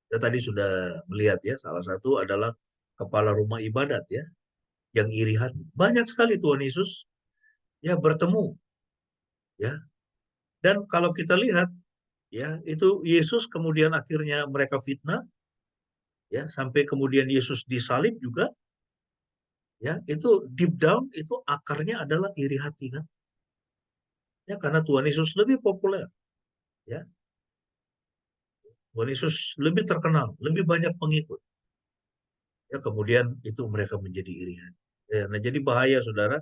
Kita tadi sudah melihat ya, salah satu adalah kepala rumah ibadat ya, yang iri hati. Banyak sekali Tuhan Yesus ya bertemu ya. Dan kalau kita lihat ya, itu Yesus kemudian akhirnya mereka fitnah ya, sampai kemudian Yesus disalib juga ya, itu deep down itu akarnya adalah iri hati kan. Ya karena Tuhan Yesus lebih populer ya. Tuhan Yesus lebih terkenal, lebih banyak pengikut. Ya kemudian itu mereka menjadi iri hati. Ya, nah jadi bahaya saudara.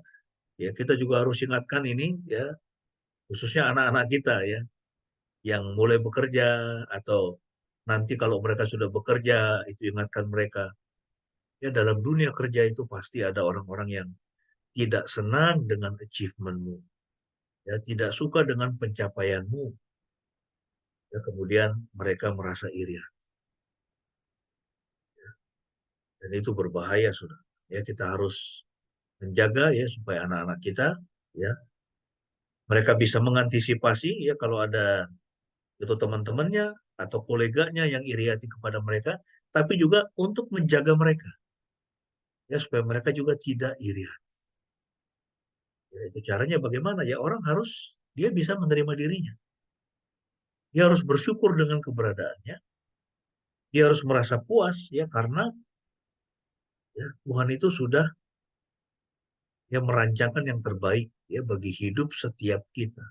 Ya kita juga harus ingatkan ini ya, khususnya anak-anak kita ya, yang mulai bekerja atau nanti kalau mereka sudah bekerja, itu ingatkan mereka. Ya dalam dunia kerja itu pasti ada orang-orang yang tidak senang dengan achievementmu. Ya tidak suka dengan pencapaianmu. Ya kemudian mereka merasa iri. Dan itu berbahaya sudah. Ya kita harus menjaga ya supaya anak-anak kita ya mereka bisa mengantisipasi ya kalau ada itu teman-temannya atau koleganya yang iri hati kepada mereka, tapi juga untuk menjaga mereka ya supaya mereka juga tidak iri hati. Ya, itu caranya bagaimana ya, orang harus dia bisa menerima dirinya. Dia harus bersyukur dengan keberadaannya. Dia harus merasa puas ya karena ya Tuhan itu sudah ya merancangkan yang terbaik ya bagi hidup setiap kita.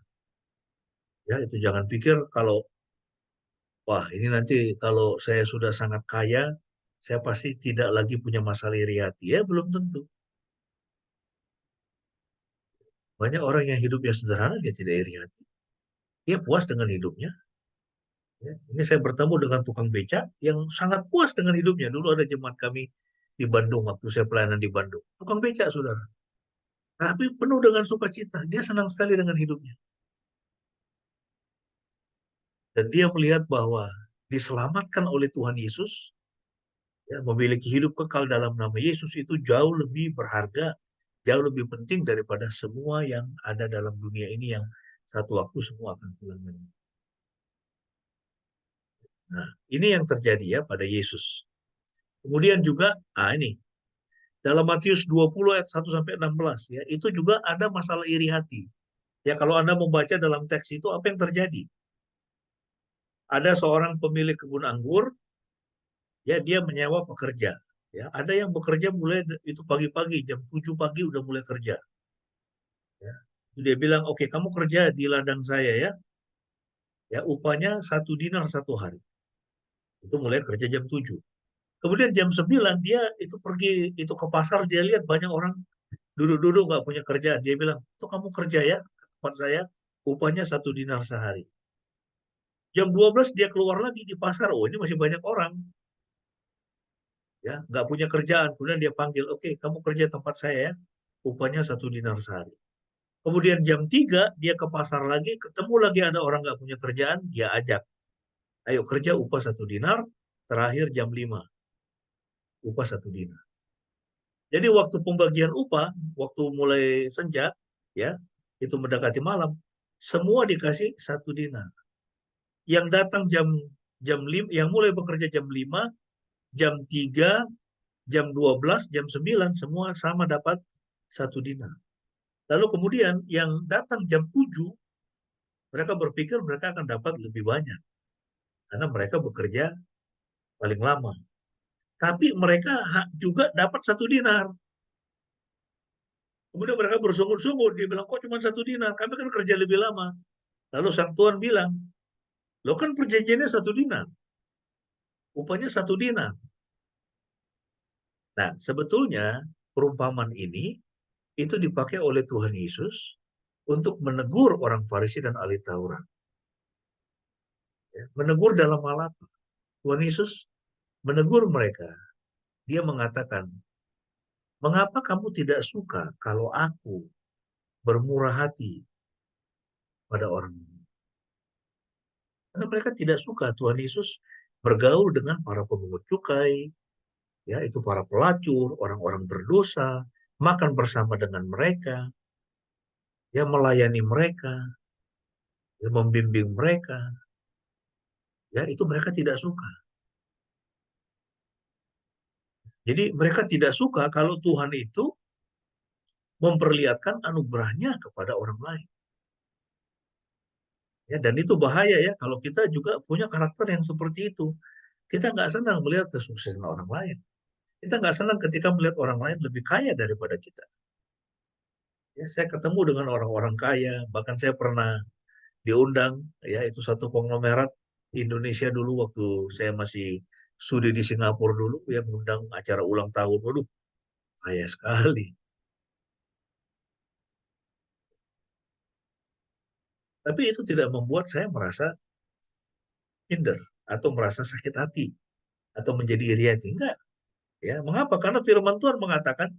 Ya itu jangan pikir kalau wah ini nanti kalau saya sudah sangat kaya, saya pasti tidak lagi punya masalah iri hati. Ya belum tentu. Banyak orang yang hidupnya sederhana, dia tidak iri hati. Dia puas dengan hidupnya. Ya. Ini saya bertemu dengan tukang becak yang sangat puas dengan hidupnya. Dulu ada jemaat kami di Bandung, waktu saya pelayanan di Bandung. Tukang becak, saudara. Tapi penuh dengan sukacita. Dia senang sekali dengan hidupnya. Dan dia melihat bahwa diselamatkan oleh Tuhan Yesus, ya, memiliki hidup kekal dalam nama Yesus itu jauh lebih berharga, jauh lebih penting daripada semua yang ada dalam dunia ini yang satu waktu semua akan pulang. Nah, ini yang terjadi ya pada Yesus. Kemudian juga, ini dalam Matius 20 ayat 1 sampai 16 ya, itu juga ada masalah iri hati. Ya, kalau Anda membaca dalam teks itu apa yang terjadi? Ada seorang pemilik kebun anggur, ya dia menyewa pekerja. Ya, ada yang bekerja mulai itu pagi-pagi, jam 7 pagi udah mulai kerja. Ya. Dia bilang, oke, kamu kerja di ladang saya ya. Ya, upahnya 1 dinar 1 hari. Itu mulai kerja jam 7. Kemudian jam 9 dia itu pergi itu ke pasar, dia lihat banyak orang duduk-duduk nggak punya kerjaan. Dia bilang, itu kamu kerja ya ke tempat saya, upahnya 1 dinar sehari. Jam 12 dia keluar lagi di pasar, oh ini masih banyak orang. Ya, nggak punya kerjaan. Kemudian dia panggil, oke, kamu kerja tempat saya ya, upahnya 1 dinar sehari. Kemudian jam 3 dia ke pasar lagi, ketemu lagi ada orang nggak punya kerjaan, dia ajak, ayo kerja upah 1 dinar, terakhir jam 5, upah 1 dinar. Jadi waktu pembagian upah, waktu mulai senja, ya, itu mendekati malam, semua dikasih 1 dinar. Yang datang jam 5, yang mulai bekerja jam 5, jam 3, jam 12, jam 9, semua sama dapat 1 dinar. Lalu kemudian yang datang jam 7, mereka berpikir mereka akan dapat lebih banyak. Karena mereka bekerja paling lama. Tapi mereka juga dapat 1 dinar. Kemudian mereka bersungut-sungut, dia bilang, kok cuma 1 dinar, kami kan kerja lebih lama. Lalu sang tuan bilang, lo kan perjanjiannya 1 dinar, upahnya 1 dinar. Nah, sebetulnya perumpamaan ini itu dipakai oleh Tuhan Yesus untuk menegur orang Farisi dan ahli Taurat. Ya, menegur dalam hal apa? Tuhan Yesus menegur mereka. Dia mengatakan, mengapa kamu tidak suka kalau aku bermurah hati pada orang lain? Karena mereka tidak suka Tuhan Yesus bergaul dengan para pemungut cukai, ya itu para pelacur, orang-orang berdosa, makan bersama dengan mereka, ya melayani mereka, ya, membimbing mereka, ya itu mereka tidak suka. Jadi mereka tidak suka kalau Tuhan itu memperlihatkan anugerahnya kepada orang lain. Ya, dan itu bahaya ya kalau kita juga punya karakter yang seperti itu. Kita nggak senang melihat kesuksesan orang lain. Kita nggak senang ketika melihat orang lain lebih kaya daripada kita. Ya, saya ketemu dengan orang-orang kaya, bahkan saya pernah diundang, ya itu satu konglomerat Indonesia dulu waktu saya masih studi di Singapura dulu, yang mengundang acara ulang tahun. Waduh, kaya sekali. Tapi itu tidak membuat saya merasa minder atau merasa sakit hati atau menjadi iri hati. Enggak. Ya, mengapa? Karena firman Tuhan mengatakan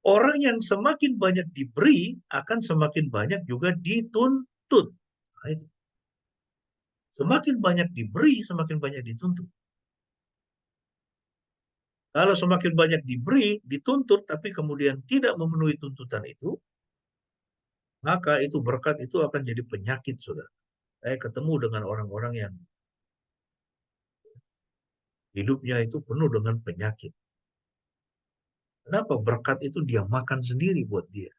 orang yang semakin banyak diberi akan semakin banyak juga dituntut. Nah, itu. Semakin banyak diberi, semakin banyak dituntut. Kalau semakin banyak diberi, dituntut, tapi kemudian tidak memenuhi tuntutan itu, maka itu berkat itu akan jadi penyakit, saudara. Saya ketemu dengan orang-orang yang hidupnya itu penuh dengan penyakit. Kenapa? Berkat itu dia makan sendiri buat dia.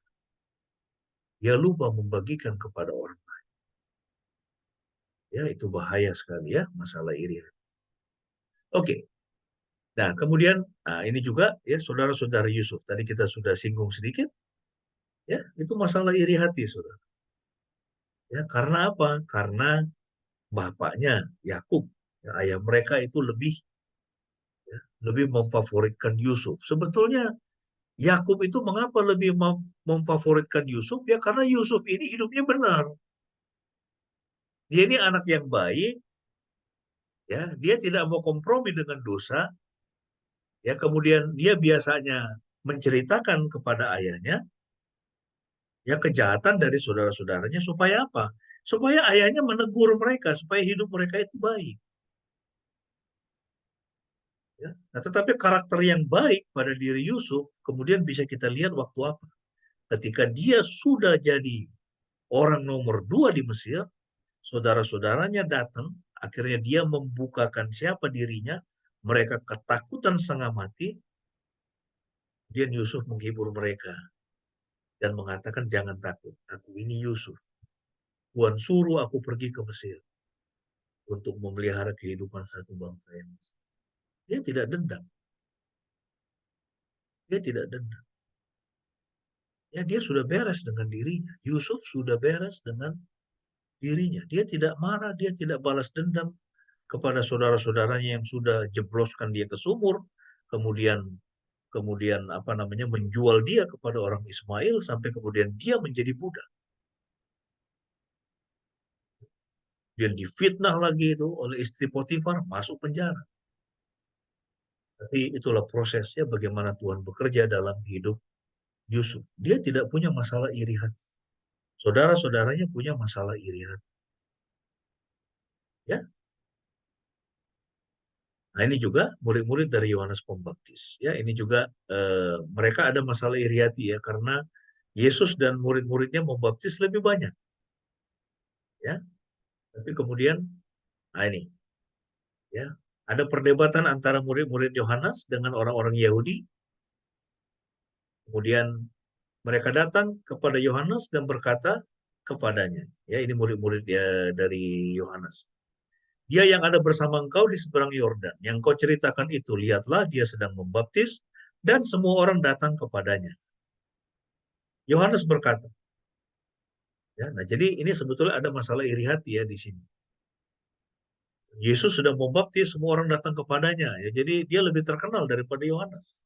Dia lupa membagikan kepada orang lain. Ya, itu bahaya sekali ya, masalah iri. Oke. Nah, kemudian ini juga ya saudara-saudara Yusuf. Tadi kita sudah singgung sedikit. Ya, itu masalah iri hati, saudara. Ya, karena apa? Karena bapaknya Yakub, ya, ayah mereka itu lebih memfavoritkan Yusuf. Sebetulnya Yakub itu mengapa lebih memfavoritkan Yusuf? Ya karena Yusuf ini hidupnya benar. Dia ini anak yang baik, ya, dia tidak mau kompromi dengan dosa. Ya, kemudian dia biasanya menceritakan kepada ayahnya ya kejahatan dari saudara-saudaranya supaya apa? Supaya ayahnya menegur mereka, supaya hidup mereka itu baik. Ya. Nah, tetapi karakter yang baik pada diri Yusuf kemudian bisa kita lihat waktu apa? Ketika dia sudah jadi orang nomor 2 di Mesir, saudara-saudaranya datang, akhirnya dia membukakan siapa dirinya, mereka ketakutan setengah mati, Kemudian Yusuf menghibur mereka dan mengatakan, jangan takut, aku ini Yusuf. Tuhan suruh aku pergi ke Mesir untuk memelihara kehidupan satu bangsa yang besar. Dia tidak dendam. Dia tidak dendam. Ya, dia sudah beres dengan dirinya. Yusuf sudah beres dengan dirinya. Dia tidak marah, dia tidak balas dendam kepada saudara-saudaranya yang sudah jebloskan dia ke sumur, kemudian menjual dia kepada orang Ismail sampai kemudian dia menjadi budak. Dia difitnah lagi itu oleh istri Potifar, masuk penjara. Tapi itulah prosesnya bagaimana Tuhan bekerja dalam hidup Yusuf. Dia tidak punya masalah iri hati. Saudara-saudaranya punya masalah iri hati. Ya. Nah, ini juga murid-murid dari Yohanes Pembaptis. Ya, ini juga mereka ada masalah iri hati ya, karena Yesus dan murid-muridnya membaptis lebih banyak. Ya. Tapi kemudian, nah ini, ya, ada perdebatan antara murid-murid Yohanes dengan orang-orang Yahudi. Kemudian mereka datang kepada Yohanes dan berkata kepadanya, ya, ini murid-murid ya dari Yohanes. Dia yang ada bersama engkau di seberang Yordan, yang kau ceritakan itu, lihatlah dia sedang membaptis dan semua orang datang kepadanya. Yohanes berkata, ya, nah jadi ini sebetulnya ada masalah iri hati ya di sini. Yesus sudah membaptis, semua orang datang kepadanya, ya, jadi dia lebih terkenal daripada Yohanes.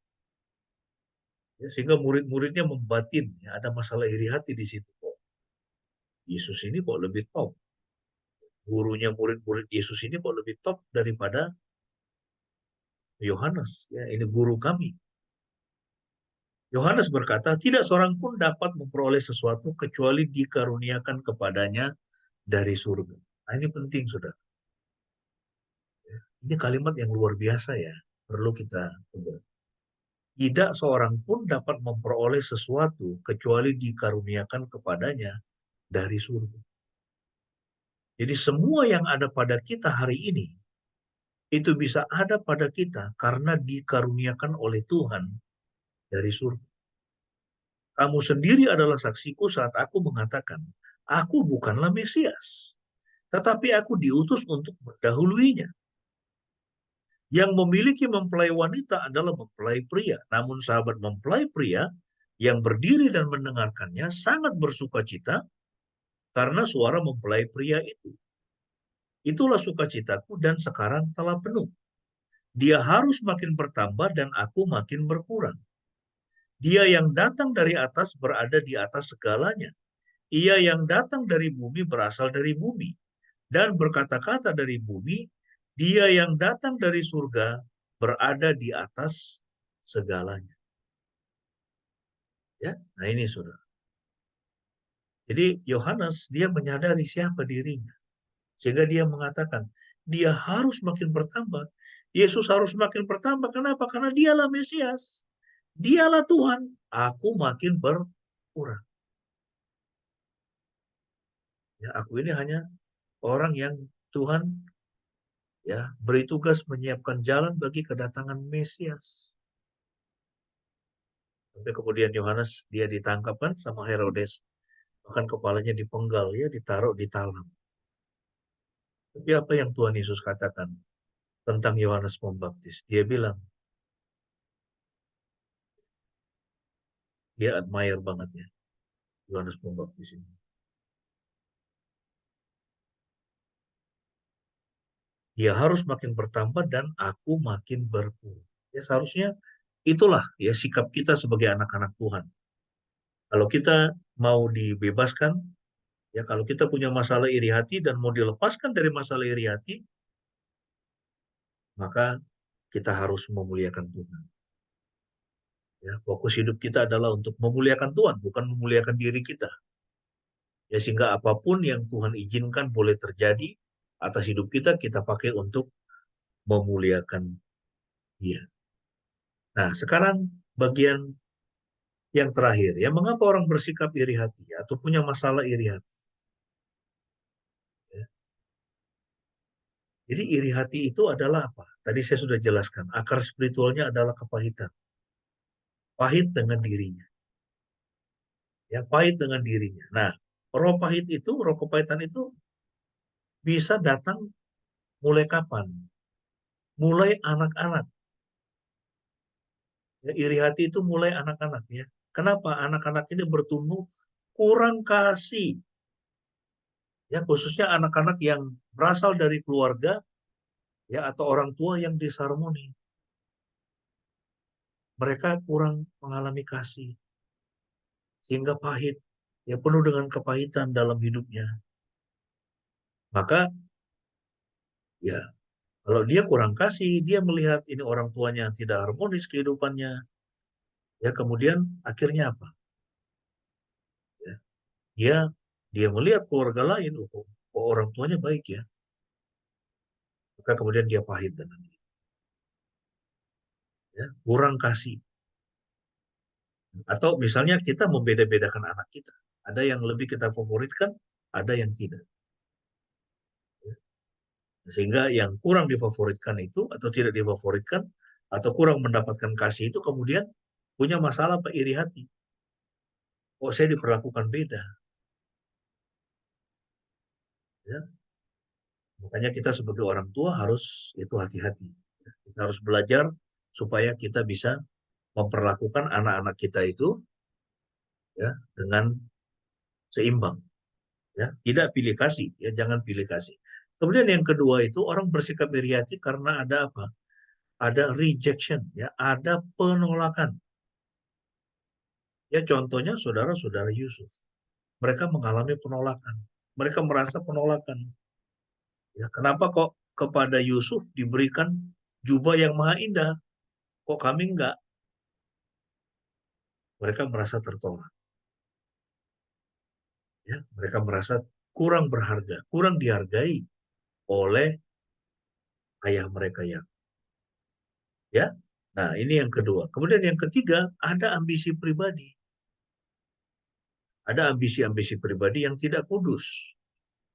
Ya, sehingga murid-muridnya membatin, ya, ada masalah iri hati di situ. Kok Yesus ini kok lebih top? Gurunya murid-murid Yesus ini kok lebih top daripada Yohanes? Ya, ini guru kami. Yohanes berkata, tidak seorang pun dapat memperoleh sesuatu kecuali dikaruniakan kepadanya dari surga. Nah, ini penting, saudara. Ini kalimat yang luar biasa ya, perlu kita pegang. Tidak seorang pun dapat memperoleh sesuatu kecuali dikaruniakan kepadanya dari surga. Jadi semua yang ada pada kita hari ini, itu bisa ada pada kita karena dikaruniakan oleh Tuhan dari surga. Kamu sendiri adalah saksiku saat aku mengatakan, aku bukanlah Mesias, tetapi aku diutus untuk mendahuluinya. Yang memiliki mempelai wanita adalah mempelai pria. Namun sahabat mempelai pria yang berdiri dan mendengarkannya sangat bersuka cita karena suara mempelai pria itu. Itulah sukacitaku dan sekarang telah penuh. Dia harus makin bertambah dan aku makin berkurang. Dia yang datang dari atas berada di atas segalanya. Ia yang datang dari bumi berasal dari bumi dan berkata-kata dari bumi. Dia yang datang dari surga berada di atas segalanya. Ya, nah ini saudara. Jadi Yohanes dia menyadari siapa dirinya, sehingga dia mengatakan dia harus makin bertambah. Yesus harus makin bertambah. Kenapa? Karena dialah Mesias, dialah Tuhan. Aku makin berkurang. Ya, aku ini hanya orang yang Tuhan ya beri tugas menyiapkan jalan bagi kedatangan Mesias. Sampai kemudian Yohanes dia ditangkap kan sama Herodes, bahkan kepalanya dipenggal ya, ditaruh di talam. Tapi apa yang Tuhan Yesus katakan tentang Yohanes Pembaptis? Dia bilang dia admire banget ya Yohanes Pembaptis ini. Dia harus makin bertambah dan aku makin berkurang. Ya seharusnya itulah ya sikap kita sebagai anak-anak Tuhan. Kalau kita mau dibebaskan, ya kalau kita punya masalah iri hati dan mau dilepaskan dari masalah iri hati, maka kita harus memuliakan Tuhan. Ya, fokus hidup kita adalah untuk memuliakan Tuhan, bukan memuliakan diri kita. Ya, sehingga apapun yang Tuhan izinkan boleh terjadi atas hidup kita, kita pakai untuk memuliakan Dia. Nah, sekarang bagian yang terakhir, ya, mengapa orang bersikap iri hati atau punya masalah iri hati? Ya. Jadi iri hati itu adalah apa? Tadi saya sudah jelaskan, akar spiritualnya adalah kepahitan. pahit dengan dirinya. Ya, pahit dengan dirinya. Nah, roh pahit itu, roh kepahitan itu bisa datang mulai kapan? Mulai anak-anak. Ya, iri hati itu mulai anak-anak ya. Kenapa? Anak-anak ini bertumbuh kurang kasih. Ya, khususnya anak-anak yang berasal dari keluarga ya atau orang tua yang disharmoni. Mereka kurang mengalami kasih sehingga pahit. Ya, penuh dengan kepahitan dalam hidupnya. Maka ya, kalau dia kurang kasih, dia melihat ini orang tuanya tidak harmonis kehidupannya. Ya, kemudian akhirnya apa? Ya, dia melihat keluarga lain, oh, orang tuanya baik ya. Maka kemudian dia pahit dengan dia. Ya, kurang kasih. Atau misalnya kita membeda-bedakan anak kita. Ada yang lebih kita favoritkan, ada yang tidak. Ya. Sehingga yang kurang difavoritkan itu, atau tidak difavoritkan, atau kurang mendapatkan kasih itu kemudian punya masalah Pak, iri hati. Oh, saya diperlakukan beda. Ya. Makanya kita sebagai orang tua harus itu hati-hati. Kita harus belajar supaya kita bisa memperlakukan anak-anak kita itu ya dengan seimbang. Ya, tidak pilih kasih, ya jangan pilih kasih. Kemudian yang kedua itu orang bersikap iri hati karena ada apa? Ada rejection, ya, ada penolakan. Ya contohnya saudara-saudara Yusuf. Mereka mengalami penolakan. Mereka merasa penolakan. Ya, kenapa kok kepada Yusuf diberikan jubah yang maha indah? Kok kami enggak? Mereka merasa tertolak. Ya, mereka merasa kurang berharga, kurang dihargai oleh ayah mereka yang. Ya. Nah, ini yang kedua. Kemudian yang ketiga, ada ambisi pribadi. Ada ambisi-ambisi pribadi yang tidak kudus.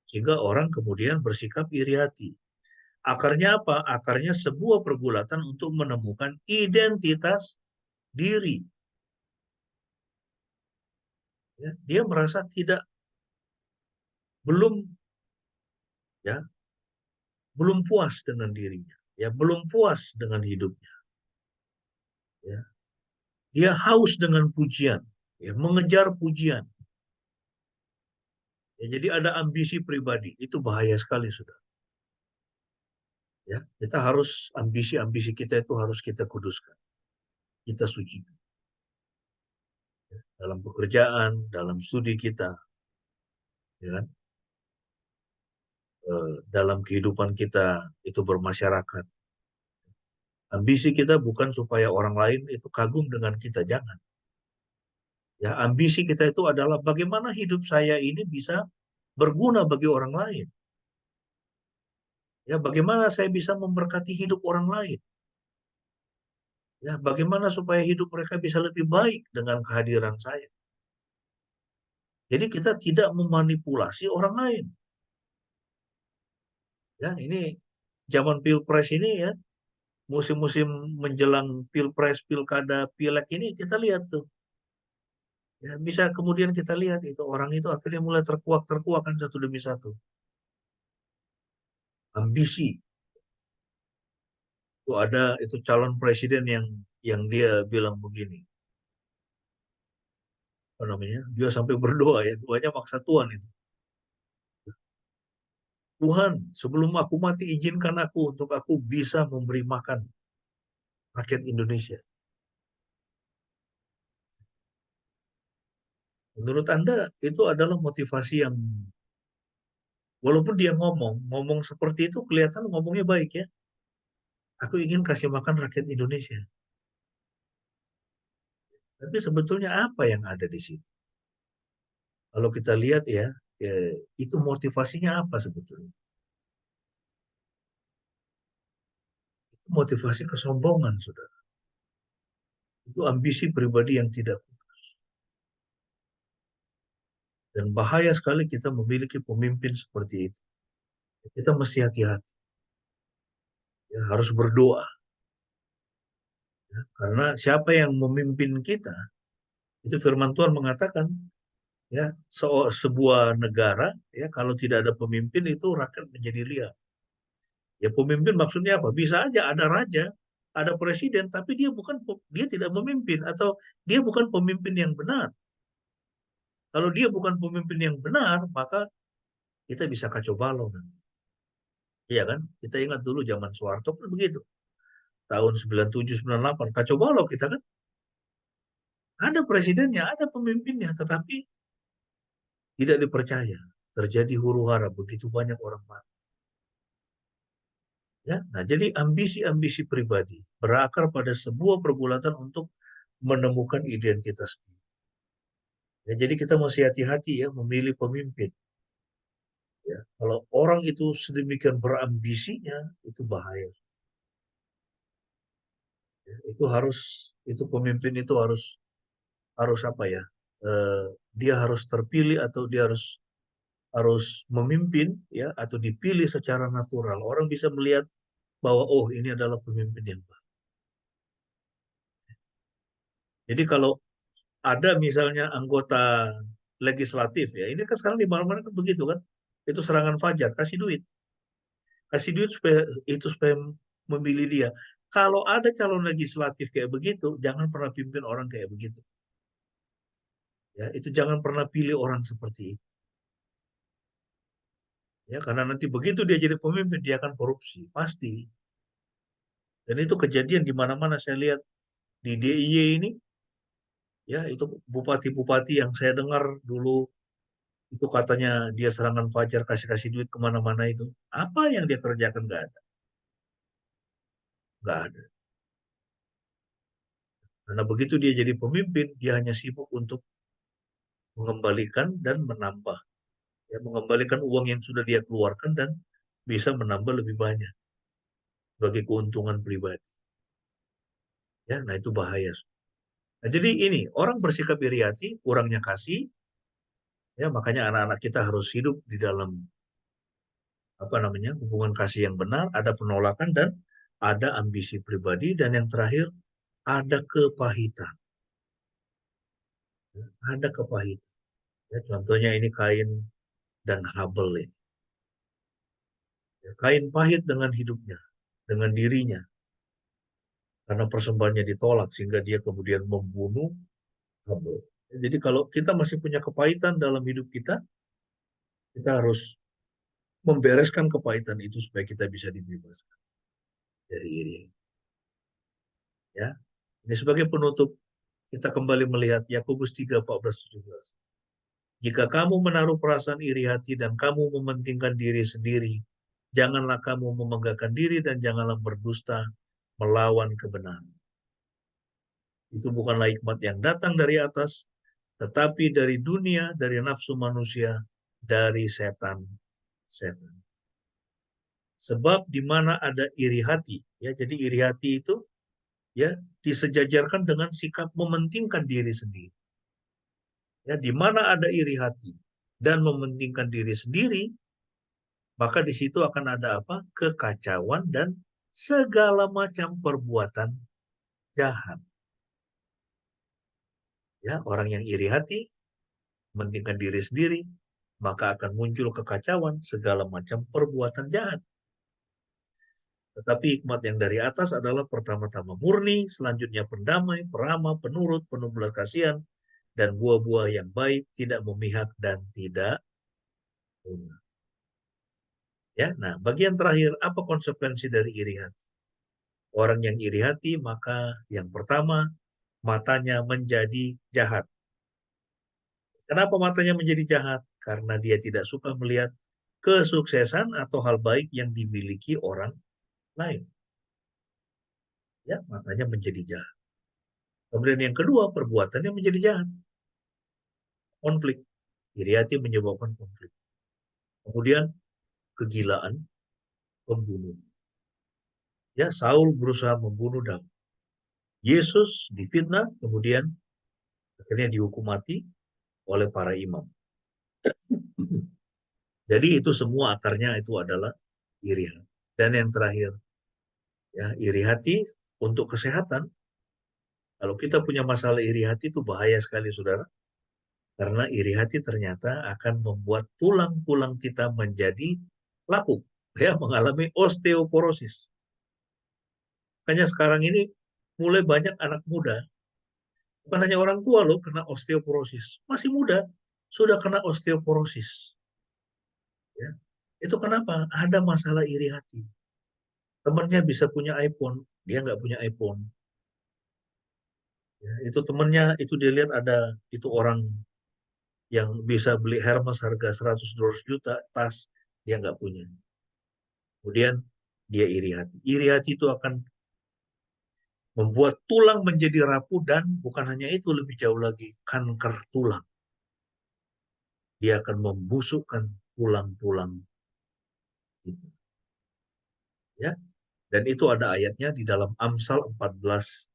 Sehingga orang kemudian bersikap iri hati. Akarnya apa? Akarnya sebuah pergulatan untuk menemukan identitas diri. Ya, dia merasa belum ya belum puas dengan dirinya, ya belum puas dengan hidupnya. Ya. Dia haus dengan pujian, ya mengejar pujian. Ya, jadi ada ambisi pribadi, itu bahaya sekali sudah. Ya, kita harus ambisi-ambisi kita itu harus kita kuduskan, kita sucikan. Ya, dalam pekerjaan, dalam studi kita, ya kan? Dalam kehidupan kita itu bermasyarakat. Ambisi kita bukan supaya orang lain itu kagum dengan kita, jangan. Ya, ambisi kita itu adalah bagaimana hidup saya ini bisa berguna bagi orang lain. Ya, bagaimana saya bisa memberkati hidup orang lain. Ya, bagaimana supaya hidup mereka bisa lebih baik dengan kehadiran saya. Jadi kita tidak memanipulasi orang lain. Ya, ini zaman pilpres ini ya, musim-musim menjelang pilpres, pilkada, pileg ini kita lihat tuh. Ya, bisa kemudian kita lihat itu orang itu akhirnya mulai terkuak kan satu demi satu. Ambisi. Itu ada itu calon presiden yang dia bilang begini. Apa namanya? Dia sampai berdoa ya, doanya maksa Tuhan itu. Tuhan, sebelum aku mati izinkan aku untuk aku bisa memberi makan rakyat Indonesia. Menurut Anda itu adalah motivasi yang walaupun dia ngomong seperti itu kelihatan ngomongnya baik ya. Aku ingin kasih makan rakyat Indonesia. Tapi sebetulnya apa yang ada di situ? Kalau kita lihat ya, itu motivasinya apa sebetulnya? Itu motivasi kesombongan, saudara. Itu ambisi pribadi yang tidak. Dan bahaya sekali kita memiliki pemimpin seperti itu. Kita mesti hati-hati. Ya, harus berdoa. Ya, Karena siapa yang memimpin kita, itu firman Tuhan mengatakan, ya, sebuah negara, ya, kalau tidak ada pemimpin itu rakyat menjadi liar. Ya, pemimpin maksudnya apa? Bisa aja ada raja, ada presiden, tapi dia tidak memimpin atau dia bukan pemimpin yang benar. Kalau dia bukan pemimpin yang benar, maka kita bisa kacau balau nanti. Iya kan? Kita ingat dulu zaman Soeharto kan begitu. Tahun 97, 98, kacau balau kita kan. Ada presidennya, ada pemimpinnya, tetapi tidak dipercaya. Terjadi huru-hara, begitu banyak orang mati. Ya, nah jadi ambisi-ambisi pribadi berakar pada sebuah pergulatan untuk menemukan identitas diri. Ya, jadi kita mesti hati-hati ya memilih pemimpin. Ya, kalau orang itu sedemikian berambisinya, itu bahaya. Ya, itu pemimpin itu harus apa ya? Dia harus terpilih atau dia harus memimpin ya atau dipilih secara natural. Orang bisa melihat bahwa oh ini adalah pemimpin yang baik. Jadi kalau ada misalnya anggota legislatif ya, ini kan sekarang di mana-mana kan begitu kan, itu serangan fajar, kasih duit supaya memilih dia. Kalau ada calon legislatif kayak begitu, jangan pernah pimpin orang kayak begitu. Ya, itu jangan pernah pilih orang seperti itu. Ya, karena nanti begitu dia jadi pemimpin, dia akan korupsi, pasti. Dan itu kejadian di mana-mana saya lihat di DIY ini, ya itu bupati-bupati yang saya dengar dulu itu katanya dia serangan fajar kasih duit kemana-mana itu. Apa yang dia kerjakan nggak ada, nggak ada. Karena begitu dia jadi pemimpin, dia hanya sibuk untuk mengembalikan dan menambah, ya mengembalikan uang yang sudah dia keluarkan dan bisa menambah lebih banyak sebagai keuntungan pribadi. Ya, nah itu bahaya. Nah, jadi ini orang bersikap iri hati, kurangnya kasih, ya makanya anak-anak kita harus hidup di dalam apa namanya hubungan kasih yang benar, ada penolakan dan ada ambisi pribadi dan yang terakhir ada kepahitan, ada kepahitan. Ya, contohnya ini Kain dan Habel ini. Ya, Kain pahit dengan hidupnya, dengan dirinya, karena persembahannya ditolak sehingga dia kemudian membunuh Habel. Ya, jadi kalau kita masih punya kepahitan dalam hidup kita harus membereskan kepahitan itu supaya kita bisa dibebaskan dari iri. Ya, ini sebagai penutup kita kembali melihat Yakobus 3:14-17. Jika kamu menaruh perasaan iri hati dan kamu mementingkan diri sendiri, janganlah kamu memegahkan diri dan janganlah berdusta melawan kebenaran. Itu bukanlah hikmat yang datang dari atas, tetapi dari dunia, dari nafsu manusia, dari setan. Sebab di mana ada iri hati, ya jadi iri hati itu ya disejajarkan dengan sikap mementingkan diri sendiri. Ya, di mana ada iri hati dan mementingkan diri sendiri, maka di situ akan ada apa? Kekacauan dan segala macam perbuatan jahat. Ya, orang yang iri hati, mementingkan diri sendiri, maka akan muncul kekacauan, segala macam perbuatan jahat. Tetapi hikmat yang dari atas adalah pertama-tama murni, selanjutnya pendamai, peramah, penurut, penuh belas kasihan, dan buah-buah yang baik, tidak memihak dan tidak punah. Ya, nah bagian terakhir apa konsekuensi dari iri hati? Orang yang iri hati maka yang pertama matanya menjadi jahat. Kenapa matanya menjadi jahat? Karena dia tidak suka melihat kesuksesan atau hal baik yang dimiliki orang lain. Ya, matanya menjadi jahat. Kemudian yang kedua, perbuatannya menjadi jahat. Konflik. Iri hati menyebabkan konflik. Kemudian kegilaan, pembunuh. Ya, Saul berusaha membunuh Daud. Yesus difitnah, kemudian akhirnya dihukum mati oleh para imam. Jadi itu semua akarnya itu adalah iri hati. Dan yang terakhir, ya iri hati untuk kesehatan Kalau kita punya masalah iri hati itu bahaya sekali, saudara. Karena iri hati ternyata akan membuat tulang-tulang kita menjadi lapuk, ya, mengalami osteoporosis. Makanya sekarang ini mulai banyak anak muda, bukan hanya orang tua loh, kena osteoporosis. Masih muda, sudah kena osteoporosis. Ya. Itu kenapa? Ada masalah iri hati. Temannya bisa punya iPhone, dia nggak punya iPhone. Ya, itu temannya, itu dia lihat ada itu orang yang bisa beli Hermes harga 100-200 juta, tas, dia nggak punya. Kemudian dia iri hati. Iri hati itu akan membuat tulang menjadi rapuh dan bukan hanya itu, lebih jauh lagi, kanker tulang. Dia akan membusukkan tulang-tulang itu. Ya. Dan itu ada ayatnya di dalam Amsal 14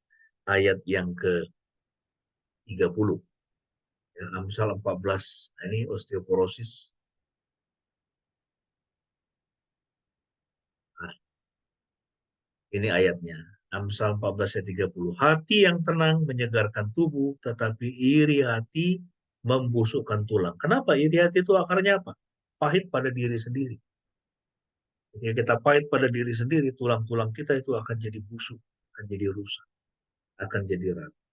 ayat yang ke-30. Ya, Amsal 14, nah, ini osteoporosis. Nah, ini ayatnya. Amsal 14 ayat 30. Hati yang tenang menyegarkan tubuh, tetapi iri hati membusukkan tulang. Kenapa? Iri hati itu akarnya apa? Pahit pada diri sendiri. Ketika kita pahit pada diri sendiri, tulang-tulang kita itu akan jadi busuk, akan jadi rusak, akan jadi rapuh.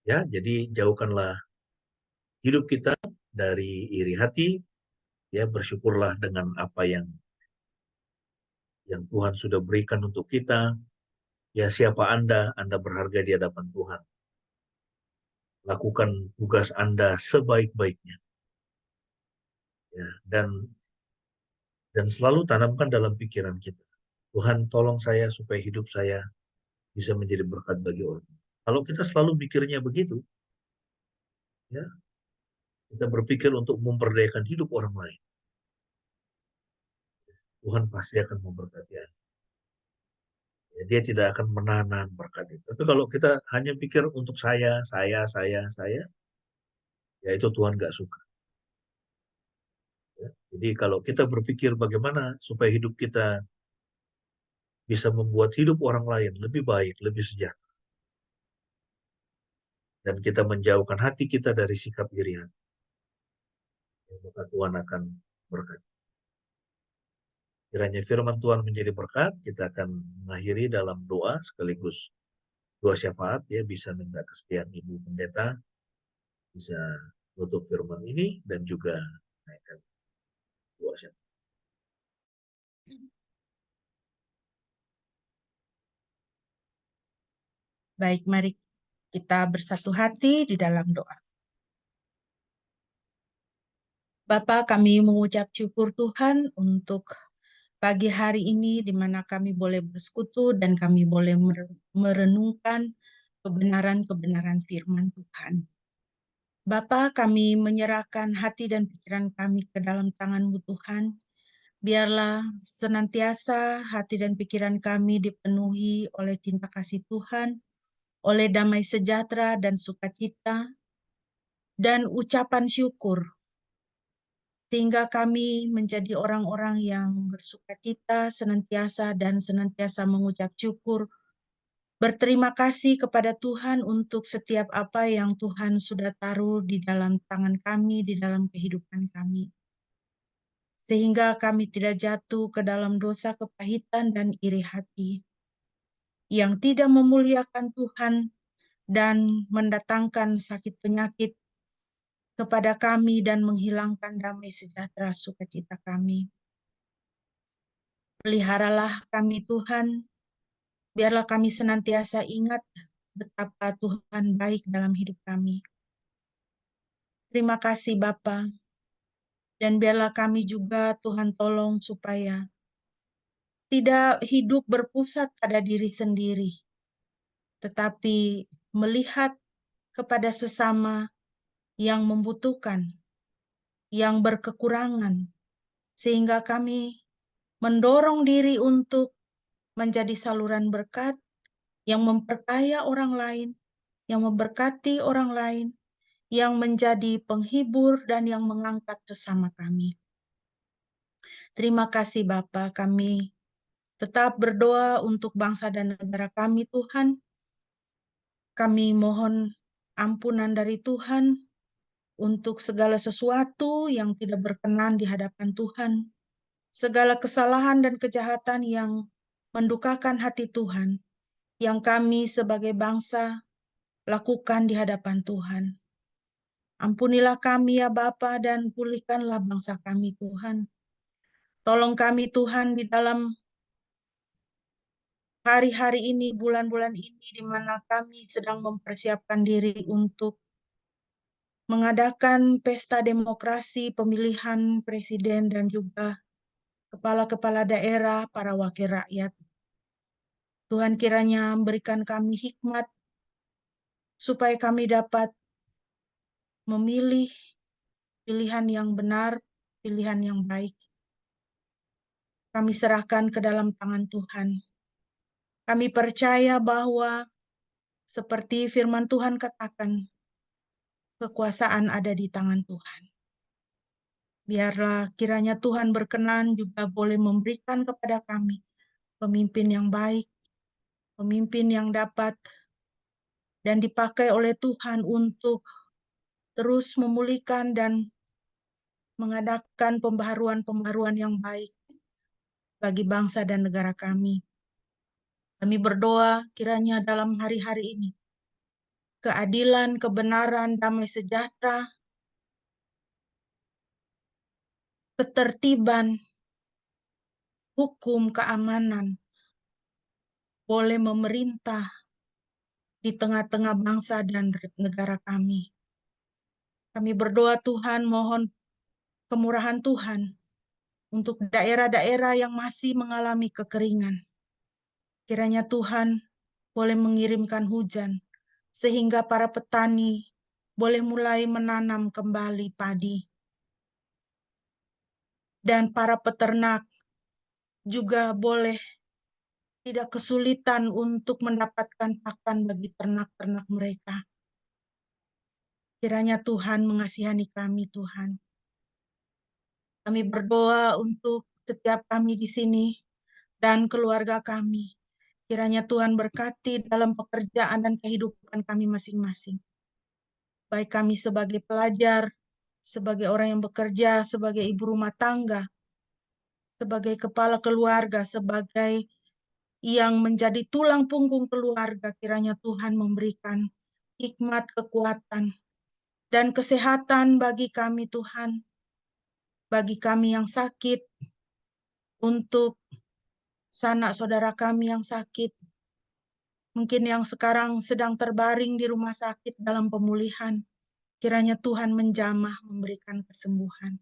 Ya, jadi jauhkanlah hidup kita dari iri hati, ya, bersyukurlah dengan apa yang Tuhan sudah berikan untuk kita. Ya, siapa Anda berharga di hadapan Tuhan. Lakukan tugas Anda sebaik-baiknya. Ya, dan selalu tanamkan dalam pikiran kita, Tuhan tolong saya supaya hidup saya bisa menjadi berkat bagi orang. Kalau kita selalu pikirnya begitu, ya, kita berpikir untuk memperdayakan hidup orang lain, Tuhan pasti akan memberkati Anda. Ya, dia tidak akan menahan berkat itu. Tapi kalau kita hanya pikir untuk saya, ya itu Tuhan gak suka. Ya. Jadi kalau kita berpikir bagaimana supaya hidup kita bisa membuat hidup orang lain lebih baik, lebih sejahtera, dan kita menjauhkan hati kita dari sikap iri hati, maka Tuhan akan berkati. Kiranya firman Tuhan menjadi berkat. Kita akan mengakhiri dalam doa sekaligus doa syafaat, ya, bisa minta kesediaan Ibu Pendeta, bisa tutup firman ini dan juga naikkan doa syafaat. Baik, mari kita bersatu hati di dalam doa. Bapa, kami mengucap syukur Tuhan untuk pagi hari ini di mana kami boleh bersekutu dan kami boleh merenungkan kebenaran-kebenaran firman Tuhan. Bapa, kami menyerahkan hati dan pikiran kami ke dalam tangan-Mu Tuhan. Biarlah senantiasa hati dan pikiran kami dipenuhi oleh cinta kasih Tuhan, oleh damai sejahtera dan sukacita, dan ucapan syukur, sehingga kami menjadi orang-orang yang bersukacita senantiasa dan senantiasa mengucap syukur, berterima kasih kepada Tuhan untuk setiap apa yang Tuhan sudah taruh di dalam tangan kami, di dalam kehidupan kami. Sehingga kami tidak jatuh ke dalam dosa kepahitan dan iri hati, yang tidak memuliakan Tuhan dan mendatangkan sakit penyakit kepada kami dan menghilangkan damai sejahtera sukacita kami. Peliharalah kami Tuhan, biarlah kami senantiasa ingat betapa Tuhan baik dalam hidup kami. Terima kasih Bapa, dan biarlah kami juga Tuhan tolong supaya tidak hidup berpusat pada diri sendiri, tetapi melihat kepada sesama yang membutuhkan, yang berkekurangan, sehingga kami mendorong diri untuk menjadi saluran berkat yang memperkaya orang lain, yang memberkati orang lain, yang menjadi penghibur dan yang mengangkat sesama kami. Terima kasih Bapa, kami tetap berdoa untuk bangsa dan negara kami Tuhan, Kami mohon ampunan dari Tuhan untuk segala sesuatu yang tidak berkenan di hadapan Tuhan, segala kesalahan dan kejahatan yang mendukakan hati Tuhan, yang kami sebagai bangsa lakukan di hadapan Tuhan. Ampunilah kami ya Bapa dan pulihkanlah bangsa kami Tuhan. Tolong kami Tuhan di dalam hari-hari ini, bulan-bulan ini, di mana kami sedang mempersiapkan diri untuk mengadakan pesta demokrasi, pemilihan presiden dan juga kepala-kepala daerah, para wakil rakyat. Tuhan kiranya memberikan kami hikmat supaya kami dapat memilih pilihan yang benar, pilihan yang baik. Kami serahkan ke dalam tangan Tuhan. Kami percaya bahwa seperti firman Tuhan katakan, kekuasaan ada di tangan Tuhan. Biarlah kiranya Tuhan berkenan juga boleh memberikan kepada kami pemimpin yang baik, pemimpin yang dapat dan dipakai oleh Tuhan untuk terus memulihkan dan mengadakan pembaharuan-pembaharuan yang baik bagi bangsa dan negara kami. Kami berdoa kiranya dalam hari-hari ini, keadilan, kebenaran, damai sejahtera, ketertiban, hukum, keamanan boleh memerintah di tengah-tengah bangsa dan negara kami. Kami berdoa Tuhan, mohon kemurahan Tuhan untuk daerah-daerah yang masih mengalami kekeringan. Kiranya Tuhan boleh mengirimkan hujan, sehingga para petani boleh mulai menanam kembali padi. Dan para peternak juga boleh tidak kesulitan untuk mendapatkan pakan bagi ternak-ternak mereka. Kiranya Tuhan mengasihani kami, Tuhan. Kami berdoa untuk setiap kami di sini dan keluarga kami. Kiranya Tuhan berkati dalam pekerjaan dan kehidupan kami masing-masing. Baik kami sebagai pelajar, sebagai orang yang bekerja, sebagai ibu rumah tangga, sebagai kepala keluarga, sebagai yang menjadi tulang punggung keluarga, kiranya Tuhan memberikan hikmat, kekuatan, dan kesehatan bagi kami Tuhan, bagi kami yang sakit, untuk sanak saudara kami yang sakit, mungkin yang sekarang sedang terbaring di rumah sakit dalam pemulihan, kiranya Tuhan menjamah memberikan kesembuhan.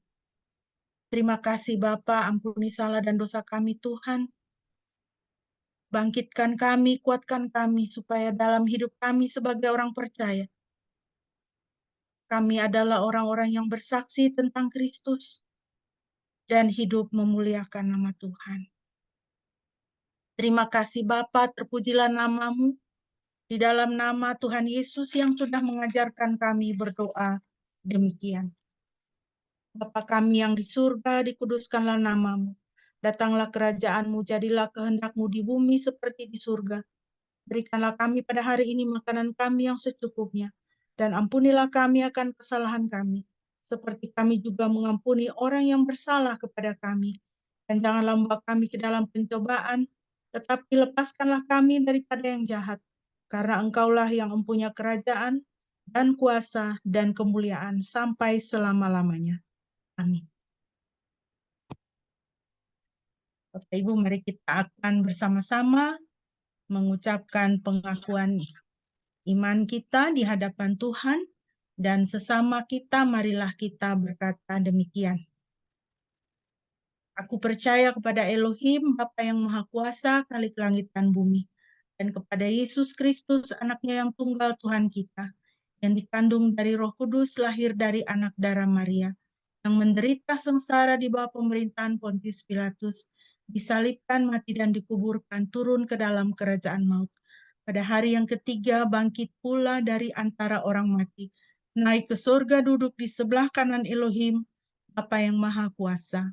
Terima kasih Bapa, ampuni salah dan dosa kami Tuhan. Bangkitkan kami, kuatkan kami, supaya dalam hidup kami sebagai orang percaya, kami adalah orang-orang yang bersaksi tentang Kristus dan hidup memuliakan nama Tuhan. Terima kasih Bapa, terpujilah nama-Mu. Di dalam nama Tuhan Yesus yang sudah mengajarkan kami berdoa demikian. Bapa kami yang di surga, dikuduskanlah nama-Mu. Datanglah kerajaan-Mu, jadilah kehendak-Mu di bumi seperti di surga. Berikanlah kami pada hari ini makanan kami yang secukupnya, dan ampunilah kami akan kesalahan kami, seperti kami juga mengampuni orang yang bersalah kepada kami. Dan janganlah membawa kami ke dalam pencobaan, tetapi lepaskanlah kami daripada yang jahat, karena Engkaulah yang mempunyai kerajaan dan kuasa dan kemuliaan sampai selama-lamanya. Amin. Bapak Ibu, mari kita akan bersama-sama mengucapkan pengakuan iman kita di hadapan Tuhan, dan sesama kita marilah kita berkata demikian. Aku percaya kepada Elohim, Bapa yang Maha Kuasa, Khalik langit dan bumi, dan kepada Yesus Kristus, anaknya yang tunggal Tuhan kita, yang dikandung dari Roh Kudus, lahir dari anak darah Maria, yang menderita sengsara di bawah pemerintahan Pontius Pilatus, disalibkan, mati dan dikuburkan, turun ke dalam kerajaan maut. Pada hari yang ketiga bangkit pula dari antara orang mati, naik ke surga, duduk di sebelah kanan Elohim, Bapa yang Maha Kuasa.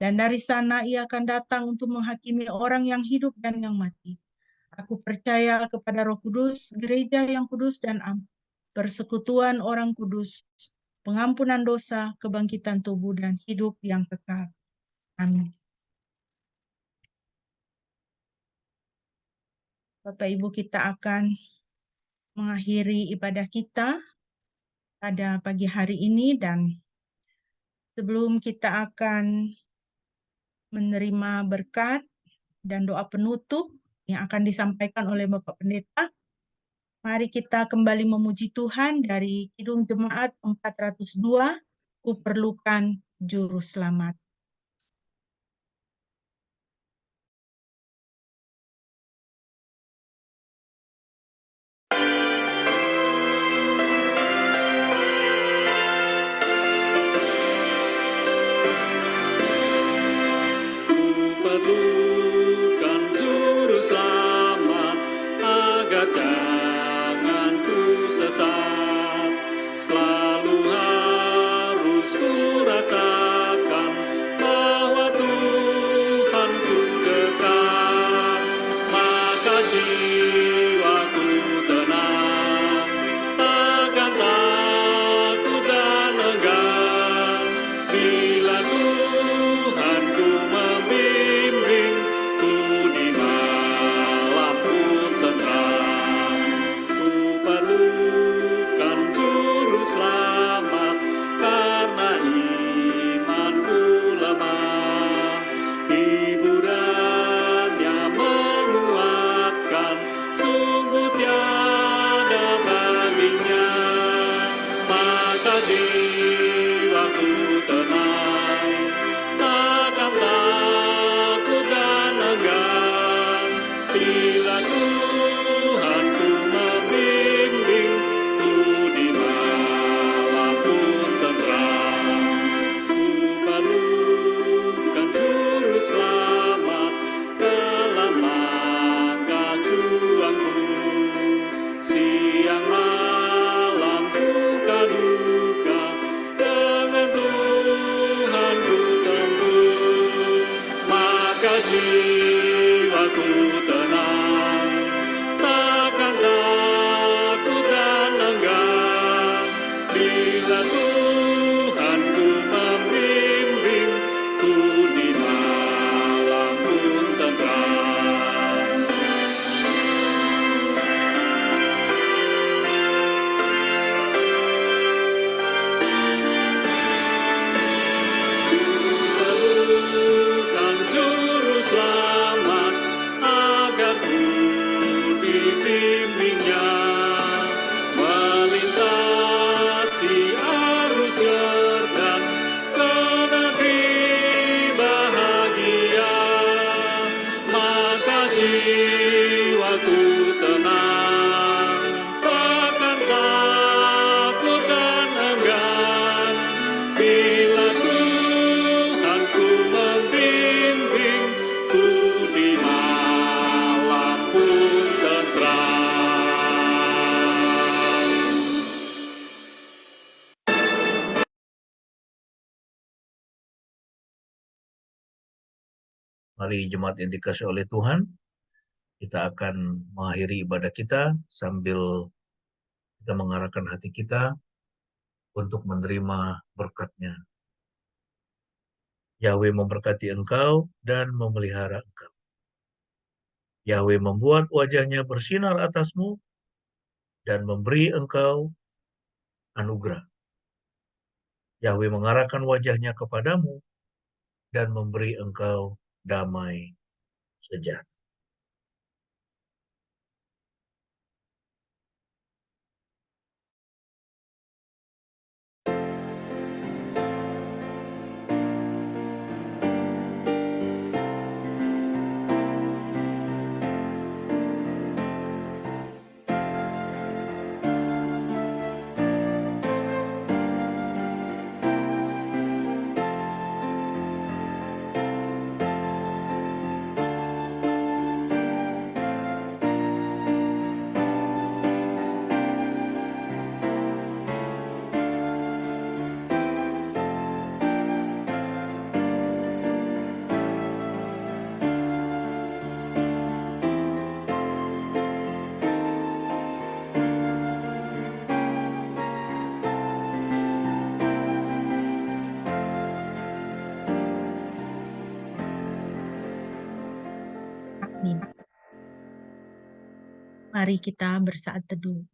Dan dari sana ia akan datang untuk menghakimi orang yang hidup dan yang mati. Aku percaya kepada Roh Kudus, gereja yang kudus dan persekutuan orang kudus, pengampunan dosa, kebangkitan tubuh, dan hidup yang kekal. Amin. Bapak Ibu, kita akan mengakhiri ibadah kita pada pagi hari ini, dan sebelum kita akan menerima berkat dan doa penutup yang akan disampaikan oleh Bapak Pendeta, mari kita kembali memuji Tuhan dari Kidung Jemaat 402, Kuperlukan Juru Selamat. Perlukan juru selamat agar jangan ku sesat. Selalu harus ku rasakan bahwa Tuhanku dekat. Maka jiwaku tenang, takkan takut dan enggan bila Tuhanku membimbing ku di malam pun tenang. Ku perlukan juru selamat karena imanku lemah. Hiburannya menguatkan, sungguh tiada bandingnya. Maka jiwaku tenang, takkan takut dan enggan bila Tuhanku membimbing ku di malam pun tenang. Ku perlukan juru selamat dalam langkah juangku. Siang malam suka duka dengan Tuhanku tempuh. Maka jiwaku tenang, takkan takut dan enggan bila Tuhanku membimbing ku di malam pun tenang. Perlukan juru selamat agar ku dibimbingnya melintasi arus Yordan ke negeri bahagia. Maka jiwaku tenang, takkan takut dan enggan bila Tuhanku membimbing ku di malam pun tenang. Mari jemaat yang dikasihi oleh Tuhan, kita akan mengakhiri ibadah kita sambil kita mengarahkan hati kita untuk menerima berkat-Nya. Yahweh memberkati engkau dan memelihara engkau. Yahweh membuat wajah-Nya bersinar atasmu dan memberi engkau anugerah. Yahweh mengarahkan wajah-Nya kepadamu dan memberi engkau damai sejahtera. Mari kita bersaat teduh.